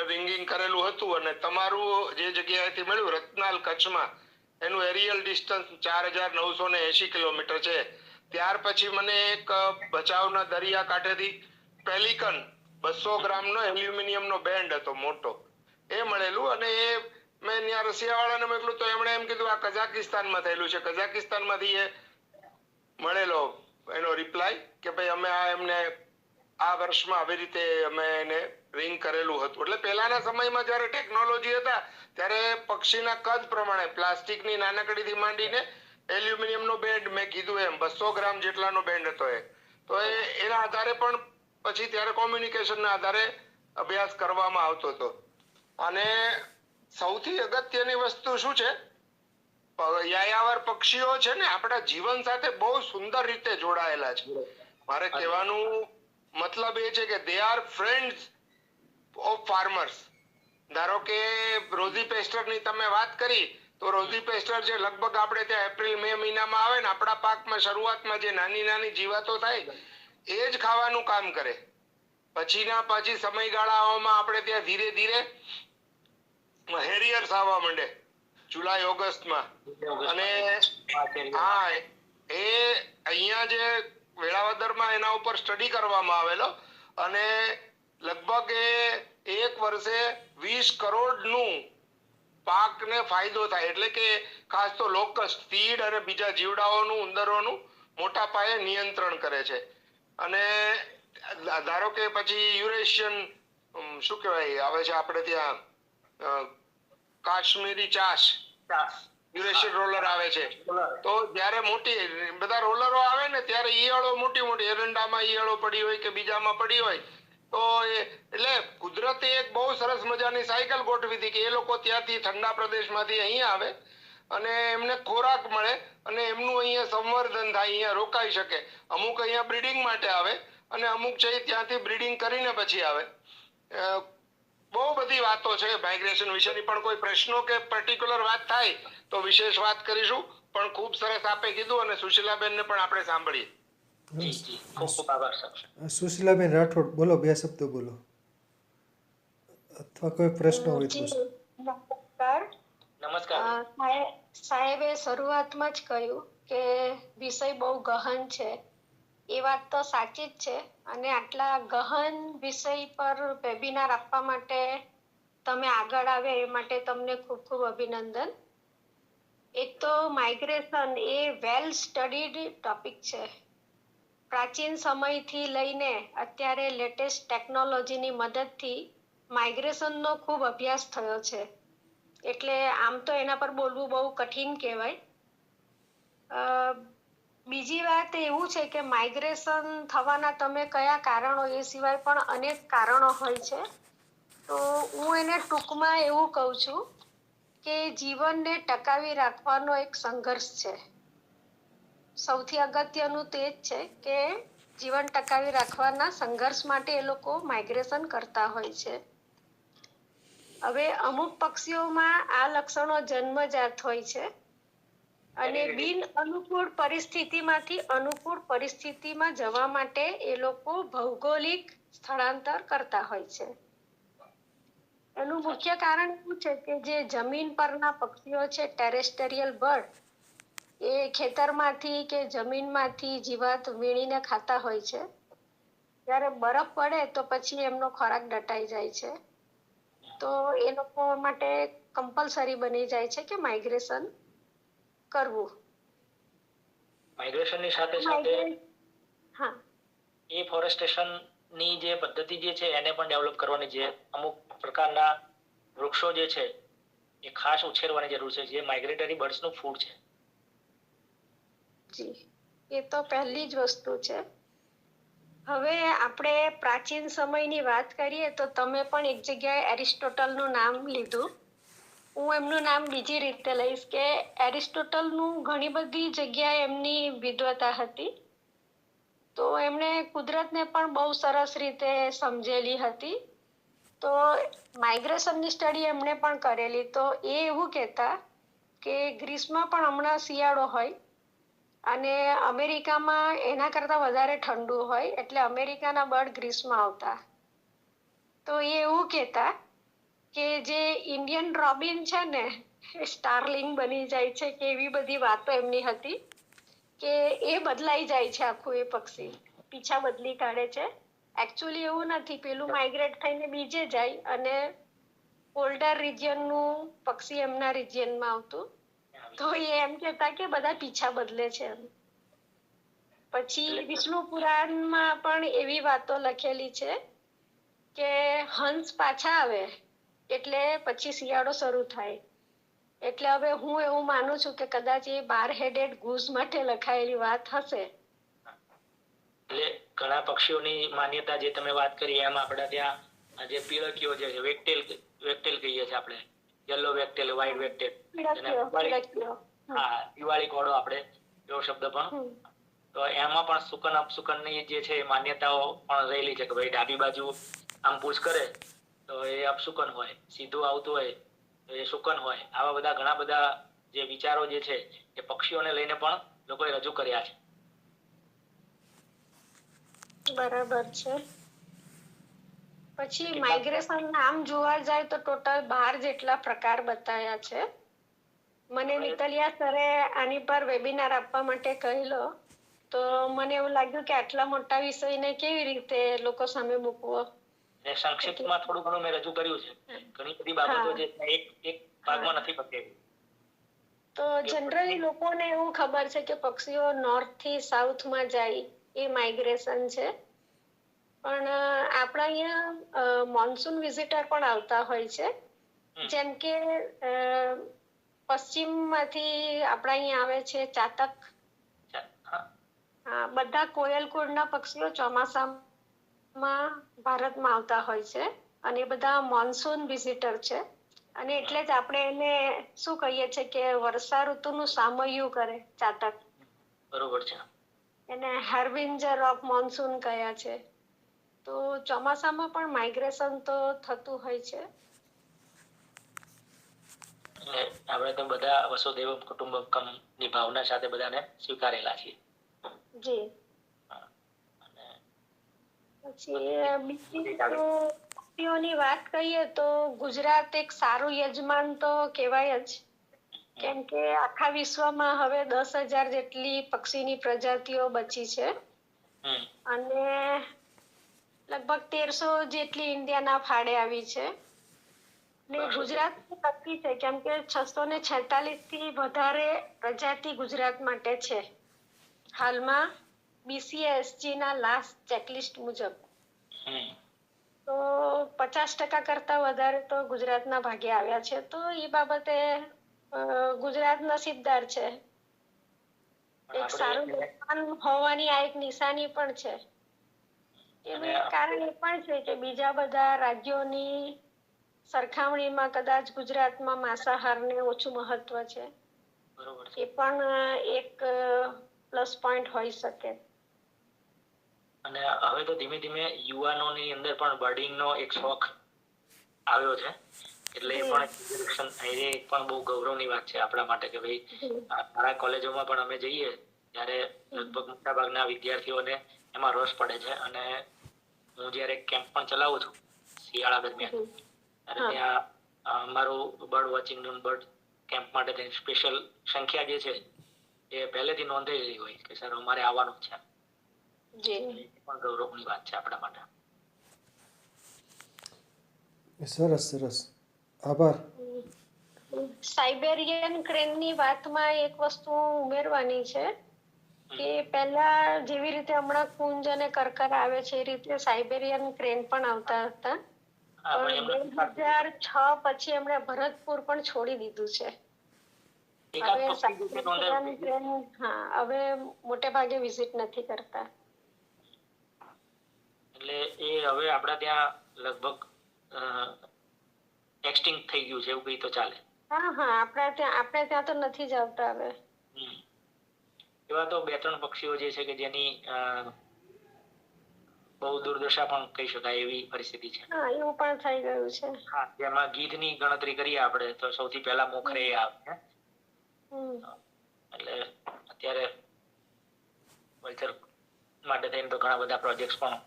રિંગિંગ કરેલું હતું, અને તમારું જે જગ્યાએથી મળ્યું રત્નાલ કચ્છમાં, એનું એરિયલ ડિસ્ટન્સ 4980 કિલોમીટર છે. ત્યાર પછી મને એક ભચાઉના દરિયા કાંઠેથી પેલિકન 200 ગ્રામનો એલ્યુમિનિયમનો બેન્ડ હતો મોટો, એ મળેલું. અને એ મેં ત્યાં રશિયાવાળાને મોકલું તો એમણે એમ કીધું આ કઝાકિસ્તાનમાં થયેલું છે. કઝાકિસ્તાનમાંથી એ મળેલો એનો રિપ્લાય કે ભાઈ અમે આ એમને આ વર્ષમાં આવી રીતે અમે એને રિંગ કરેલું હતું. એટલે પહેલાના સમયમાં જ્યારે ટેકનોલોજી હતા ત્યારે પક્ષીના કદ પ્રમાણે પ્લાસ્ટિકની નાનકડીથી માંડીને એલ્યુમિનિયમનો બેન્ડ, મેં કીધું એમ 200 ગ્રામ જેટલાનો બેન્ડ હતો એ. તો એના આધારે પણ પછી ત્યારે કોમ્યુનિકેશનના આધારે અભ્યાસ કરવામાં આવતો હતો. અને સૌથી અગત્યની વસ્તુ શું છે, યાયાવર પક્ષીઓ છે ને આપણા જીવન સાથે બહુ સુંદર રીતે જોડાયેલા છે. મારે કહેવાનું મતલબ એ છે કે they are friends of farmers. ધારો કે રોઝી પેસ્ટરની તમે વાત કરી, તો રોઝી પેસ્ટર છે લગભગ આપણે ત્યાં એપ્રિલ મે મહિનામાં આવે ને આપણા પાકમાં શરૂઆતમાં જે નાની નાની જીવાતો થાય એ જ ખાવાનું કામ કરે. પછી સમયગાળાઓમાં આપણે ત્યાં ધીરે ધીરે હેરિયર્સ આવવા માંડે, જુલાઈ ઓગસ્ટમાં. અને ઓગસ્ટમાં. હા, એ અહીંયા જે વેળાવદરમાં એના ઉપર સ્ટડી કરવામાં આવેલો અને લગભગ એ 1 વર્ષે 20 કરોડનું પાકને ફાયદો થાય, એટલે કે ખાસ તો લોકસ્ટ તીડ અને બીજા જીવડાઓનું, ઉંદરોનું મોટા પાયે નિયંત્રણ કરે છે. અને ધારો કે પછી યુરેશિયન શું કહેવાય આવે છે આપણે ત્યાં કાશ્મીરી ચાશ, યુરેશિયન રોલર આવે છે. તો જ્યારે મોટી બધા રોલરો આવે ને ત્યારે ઈયળો મોટી મોટી એરંડામાં ઈયળો પડી હોય કે બીજામાં પડી હોય તો એટલે કુદરતે એક બહુ સરસ મજાની સાયકલ ગોઠવી હતી કે એ લોકો ત્યાંથી ઠંડા પ્રદેશમાંથી અહીંયા આવે અને એમને ખોરાક મળે અને એમનું અહીંયા સંવર્ધન થાય, અહીંયા રોકાઈ શકે. અમુક અહીંયા બ્રીડિંગ માટે આવે અને અમુક છે ત્યાંથી બ્રીડિંગ કરીને પછી આવે. બહુ બધી વાતો છે માઇગ્રેશન વિશેની, પણ કોઈ પ્રશ્નો કે પર્ટિક્યુલર વાત થાય તો વિશેષ વાત કરીશું. પણ ખૂબ સરસ આપે કીધું અને સુશીલાબેનને પણ આપણે સાંભળીએ. જી જી, ખૂબ ખૂબ આભાર સર. સુશીલાબેન રાઠોડ, બોલો, 2 શબ્દો બોલો, અથવા કોઈ પ્રશ્ન હોય તો. નમસ્કાર. નમસ્કાર. સાહેબે શરૂઆતમાં જ કહ્યું કે વિષય બહુ ગહન છે. એ વાત તો સાચી જ છે, અને આટલા ગહન વિષય પર વેબિનાર આપવા માટે તમે આગળ આવ્યા એ માટે તમને ખૂબ ખૂબ અભિનંદન. એક તો માઇગ્રેશન એ વેલ સ્ટડીડ ટોપિક છે. પ્રાચીન સમયથી લઈને અત્યારે લેટેસ્ટ ટેકનોલોજીની મદદથી માઇગ્રેશનનો ખૂબ અભ્યાસ થયો છે. એટલે આમ તો એના પર બોલવું બહુ કઠિન કહેવાય. બીજી વાત એવું છે કે માઇગ્રેશન થવાના તમે કયા કારણો, એ સિવાય પણ અનેક કારણો હોય છે. તો હું એને ટૂંકમાં એવું કહું છું કે જીવનને ટકાવી રાખવાનો એક સંઘર્ષ છે. સૌથી અગત્યનું તે જ છે કે જીવન ટકાવી રાખવાના સંઘર્ષ માટે એ લોકો માઇગ્રેશન કરતા હોય છે. હવે અમુક પક્ષીઓમાં આ લક્ષણો જન્મજાત હોય છે અને બિન અનુકૂળ પરિસ્થિતિમાંથી અનુકૂળ પરિસ્થિતિમાં જવા માટે એ લોકો ભૌગોલિક સ્થળાંતર કરતા હોય છે. એનું મુખ્ય કારણ શું છે કે જે જમીન પરના પક્ષીઓ છે, ટેરેસ્ટેરિયલ બર્ડ, એ ખેતરમાંથી કે જમીનમાંથી જીવાત વીણીને ખાતા હોય છે. જ્યારે બરફ પડે તો પછી એમનો ખોરાક દટાઈ જાય છે. તો એ લોકો માટે કમ્પલસરી બની જાય છે કે માઇગ્રેશન કરવું. માઇગ્રેશનની સાથે સાથે હા, એફોરેસ્ટેશનની જે પદ્ધતિ જે છે એને પણ ડેવલપ કરવાની, જે અમુક પ્રકારના વૃક્ષો જે છે એ ખાસ ઉછેરવાની જરૂર છે, જે માઇગ્રેટરી બર્ડ્સનું ફૂડ છે. જી, એ તો પહેલી જ વસ્તુ છે. હવે આપણે પ્રાચીન સમયની વાત કરીએ તો તમે પણ એક જગ્યાએ એરિસ્ટોટલનું નામ લીધું. હું એમનું નામ બીજી રીતે લઈશ કે એરિસ્ટોટલનું ઘણી બધી જગ્યાએ એમની વિદ્વતા હતી. તો એમણે કુદરતને પણ બહુ સરસ રીતે સમજેલી હતી. તો માઇગ્રેશનની સ્ટડી એમણે પણ કરેલી. તો એ એવું કહેતા કે ગ્રીસમાં પણ હમણાં શિયાળો હોય અને અમેરિકામાં એના કરતાં વધારે ઠંડુ હોય, એટલે અમેરિકાના બર્ડ ગ્રીસમાં આવતા. તો એ એવું કહેતા કે જે ઇન્ડિયન રોબિન છે ને એ સ્ટારલિંગ બની જાય છે, કે એવી બધી વાતો એમની હતી કે એ બદલાઈ જાય છે, આખું એ પક્ષી પીછા બદલી કાઢે છે. એકચ્યુઅલી એવું નથી, પેલું માઇગ્રેટ થઈને બીજે જાય અને પોલ્ડર રિજિયનનું પક્ષી એમના રિજિયનમાં આવતું. તો એ એમ કહેતા કે બધા પીછા બદલે છે એમ. પછી વિષ્ણુ પુરાણમાં પણ એવી વાતો લખેલી છે કે હંસ પાછા આવે એટલે પછી શિયાળો શરૂ થાય. એટલે હવે હું એવું માનું છું કે કદાચ એ 12 હેડેડ ગૂઝ માટે લખાયેલી વાત હશે. એટલે ઘણા પક્ષીઓની માન્યતા જે તમે વાત કરી એમાં આપણે ત્યાં જે પીળકીઓ જે છે, વેકટેલ કહીએ છીએ આપણે, યલો વેકટેલ, વ્હાઇટ વેકટેલ, હા, દિવાળી ઘોડો આપણે એવો શબ્દ પણ. તો એમાં પણ સુકન અપસુકનની જે છે માન્યતાઓ પણ રહેલી છે કે ભાઈ ડાબી બાજુ આમ પૂછ કરે તો એ અપસુકન હોય, સીધું આવતું હોય તો એ સુકન હોય. આવા બધા ઘણા બધા જે વિચારો જે છે એ પક્ષીઓને લઈને પણ લોકોએ રજૂ કર્યા છે. બરાબર છે. પછી માઇગ્રેશન આમ જોવા જાય તો ટોટલ 12 જેટલા પ્રકાર બતાવ્યા છે. મને મિતલિયા સરે આની પર વેબિનાર આપવા માટે કહેલો, તો મને એવું લાગ્યું કે આટલા મોટા વિષયને કેવી રીતે લોકો સામે મૂકવો. અને સંક્ષિપ્તમાં થોડું ઘણું મેં રજૂ કર્યું છે. ઘણી બધી બાબતો જે એક ભાગમાં નથી પકડી. તો જનરલી લોકોને એવું ખબર છે કે પક્ષીઓ નોર્થ થી સાઉથમાં જાય એ માઇગ્રેશન છે, પણ આપણા અહીંયા મોન્સૂન વિઝિટર પણ આવતા હોય છે. જેમ કે પશ્ચિમમાંથી આપણા અહીંયા આવે છે ચાતક. હા, બધા કોયલ કુળના પક્ષીઓ ચોમાસામાં ભારતમાં આવતા હોય છે, અને એ બધા મોન્સૂન વિઝિટર છે. અને એટલે જ આપણે એને શું કહીએ છીએ કે વર્ષા ઋતુનું સામયિયું કરે ચાતક. બરોબર છે. એને હાર્બિંજર ઓફ મોન્સૂન કહ્યા છે. તો ચોમાસામાં પણ માઇગ્રેશન તો થતું હોય છે. આપણે તો બધા વસુધૈવ કુટુંબકમ ની ભાવના સાથે બધાને સ્વીકારેલા છીએ. જી. પછી બીજી તો પક્ષીઓની વાત કરીએ તો ગુજરાત એક સારું યજમાન તો કહેવાય જ, કેમ કે આખા વિશ્વમાં હવે 10,000 જેટલી પક્ષીની પ્રજાતિઓ બચી છે, અને લગભગ 1300 જેટલી ઇન્ડિયાના ફાળે આવી છે. ને ગુજરાત નક્કી છે કેમ કે 646 થી વધારે પ્રજાતિ ગુજરાત માટે છે હાલમાં, BCSG ના લાસ્ટ ચેકલિસ્ટ મુજબ. તો 50% કરતા વધારે તો ગુજરાતના ભાગે આવ્યા છે. તો એ બાબતે ગુજરાત નસીબદાર છે. એક સારું યજમાન હોવાની આ એક નિશાની પણ છે. એનું એક કારણ એ પણ છે કે બીજા બધા રાજ્યોની સરખામણીમાં કદાચ ગુજરાતમાં માંસાહારને ઓછું મહત્વ છે. એ પણ એક પ્લસ પોઈન્ટ હોઈ શકે. અને હવે તો ધીમે ધીમે યુવાનોની અંદર પણ બર્ડિંગ નો એક શોખ આવ્યો છે, એટલે એ પણ બહુ ગૌરવની વાત છે આપણા માટે કે ભાઈ મારા કોલેજોમાં પણ અમે જઈએ ત્યારે લગભગ મોટા ભાગના વિદ્યાર્થીઓને એમાં રસ પડે છે. અને હું જયારે કેમ્પ પણ ચલાવું છું શિયાળા દરમિયાન, ત્યારે ત્યાં અમારું બર્ડ વોચિંગ બર્ડ કેમ્પ માટે સ્પેશિયલ સંખ્યા જે છે એ પહેલેથી નોંધાયેલી હોય કે સર અમારે આવવાનું છે. પણ ગૌરવની વાત છે આપણા માટે. સરસ સરસ, આભાર. સાઇબેરિયન ક્રેનની વાતમાં એક વસ્તુ ઉમેરવાની છે કે પહેલા જેવી રીતે હમણાં કુંજ અને કરકર આવે છે એ રીતે સાઇબેરિયન ક્રેન પણ આવતા હતા, પણ 2006 પછી એમણે ભરતપુર પણ છોડી દીધું છે. હવે મોટે ભાગે વિઝિટ નથી કરતા. એટલે એ હવે આપડા ત્યાં લગભગ એક્સટિંક્ટ થઈ ગયું છે એવું કઈ તો ચાલે. હા, આપણે ત્યાં તો નથી જ આવતા હવે. એવા તો 2-3 પક્ષીઓ જે છે કે જેની બહુ દુર્દશા પણ કહી શકાય એવી પરિસ્થિતિ છે. હા, એવું પણ થઈ ગયું છે. હા, જેમાં ગીધની ગણતરી કરીએ આપણે તો સૌથી પહેલા મોખરે આવે. એટલે અત્યારે વલ્ચર માટે થઈને તો ઘણા બધા પ્રોજેક્ટ્સ પણ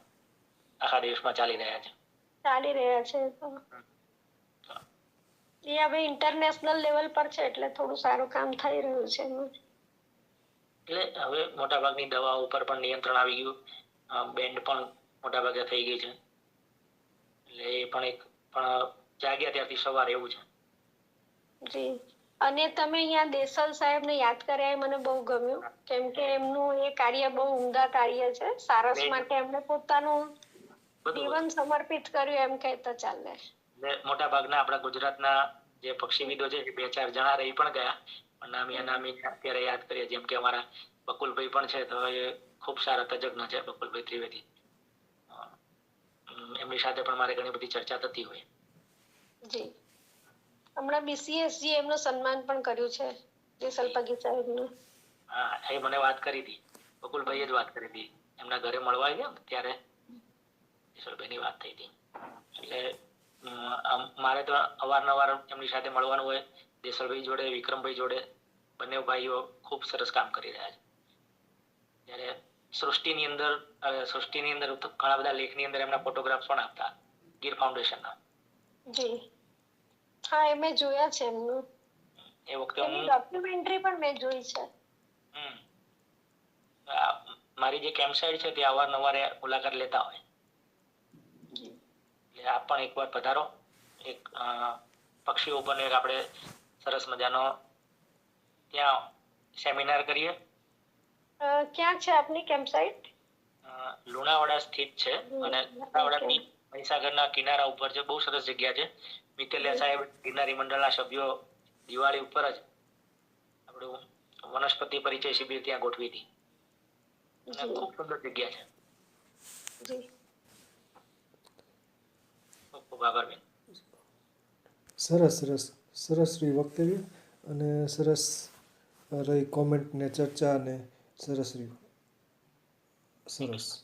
આખા દેશમાં ચાલી રહ્યા છે. એ હવે ઇન્ટરનેશનલ લેવલ પર છે એટલે થોડું સારું કામ થઈ રહ્યું છે. એટલે હવે મોટાભાગની દવાઓ ઉપર પણ નિયંત્રણ આવી ગયું, બેન્ડ પણ મોટાભાગે થઈ ગઈ છે. એટલે એ પણ એક પણ જાગ્યા ત્યારથી સવાર એવું છે. જી. અને તમે અહીંયા દેસલ સાહેબને યાદ કર્યા એ મને બહુ ગમ્યું, કેમ કે એમનું એ કાર્ય બહુ ઉમદા કાર્ય છે. સારસ માટે એમને પોતાનું જીવન સમર્પિત કર્યું એમ કહેતા ચાલે. મોટા ભાગના આપણા ગુજરાતના જે પક્ષીવિદો છે 2-4 જણા રહી પણ ગયા, પણ નામી અત્યારે યાદ કરીએ. જેમ કે અમારા બકુલભાઈ પણ છે, તો એ ખૂબ સારા તજજ્ઞ છે, બકુલભાઈ ત્રિવેદી. એમની સાથે પણ મારે ઘણી બધી ચર્ચા થતી હોય. જી. હમણાં BCSG એમનું સન્માન પણ કર્યું છે, દેસલ પગી સાહેબનું. હા, એ મને વાત કરી હતી, બકુલભાઈએ જ વાત કરી હતી. એમના ઘરે મળવા ગયા ત્યારે દેસલભાઈની વાત થઈ હતી. એટલે મારે તો અવારનવાર એમની સાથે મળવાનું હોય. દેસલભાઈ જોડે, વિક્રમભાઈ જોડે બંને ભાઈઓ ખૂબ સરસ કામ કરી રહ્યા છે. ત્યારે સૃષ્ટિની અંદર ઘણા બધા લેખની અંદર એમના ફોટોગ્રાફ્સ પણ આપતા ગીર ફાઉન્ડેશનના. જી. હા, એ મેં જોયા છે એમનું. એ વખતે એની હું ડોક્યુમેન્ટરી પણ મેં જોઈ છે. મારી જે કેમ્પસાઇટ છે તે અવારનવાર મુલાકાત લેતા હોય, એટલે આપ પણ એકવાર પધારો. એક પક્ષીઓ પર એક આપણે સરસ મજાનો ત્યાં સેમિનાર કરીએ. ક્યાં છે આપની કેમ્પસાઇટ? લુણાવાડા સ્થિત છે અને લુણાવાડાથી મહીસાગરના કિનારા ઉપર છે. બહુ સરસ જગ્યા છે. મિત્તલિયા સાહેબ ગિરનારી મંડળના સભ્યો દિવાળી ઉપર જ આપણું વનસ્પતિ પરિચય શિબિર ત્યાં ગોઠવી હતી અને ખૂબ સુંદર જગ્યા છે. ખૂબ ખૂબ આભાર બેન. સરસ સરસ સરસ રહ્યું વક્તવ્ય અને સરસ રહી કોમેન્ટ ને ચર્ચા અને સરસ રહ્યું. સરસ.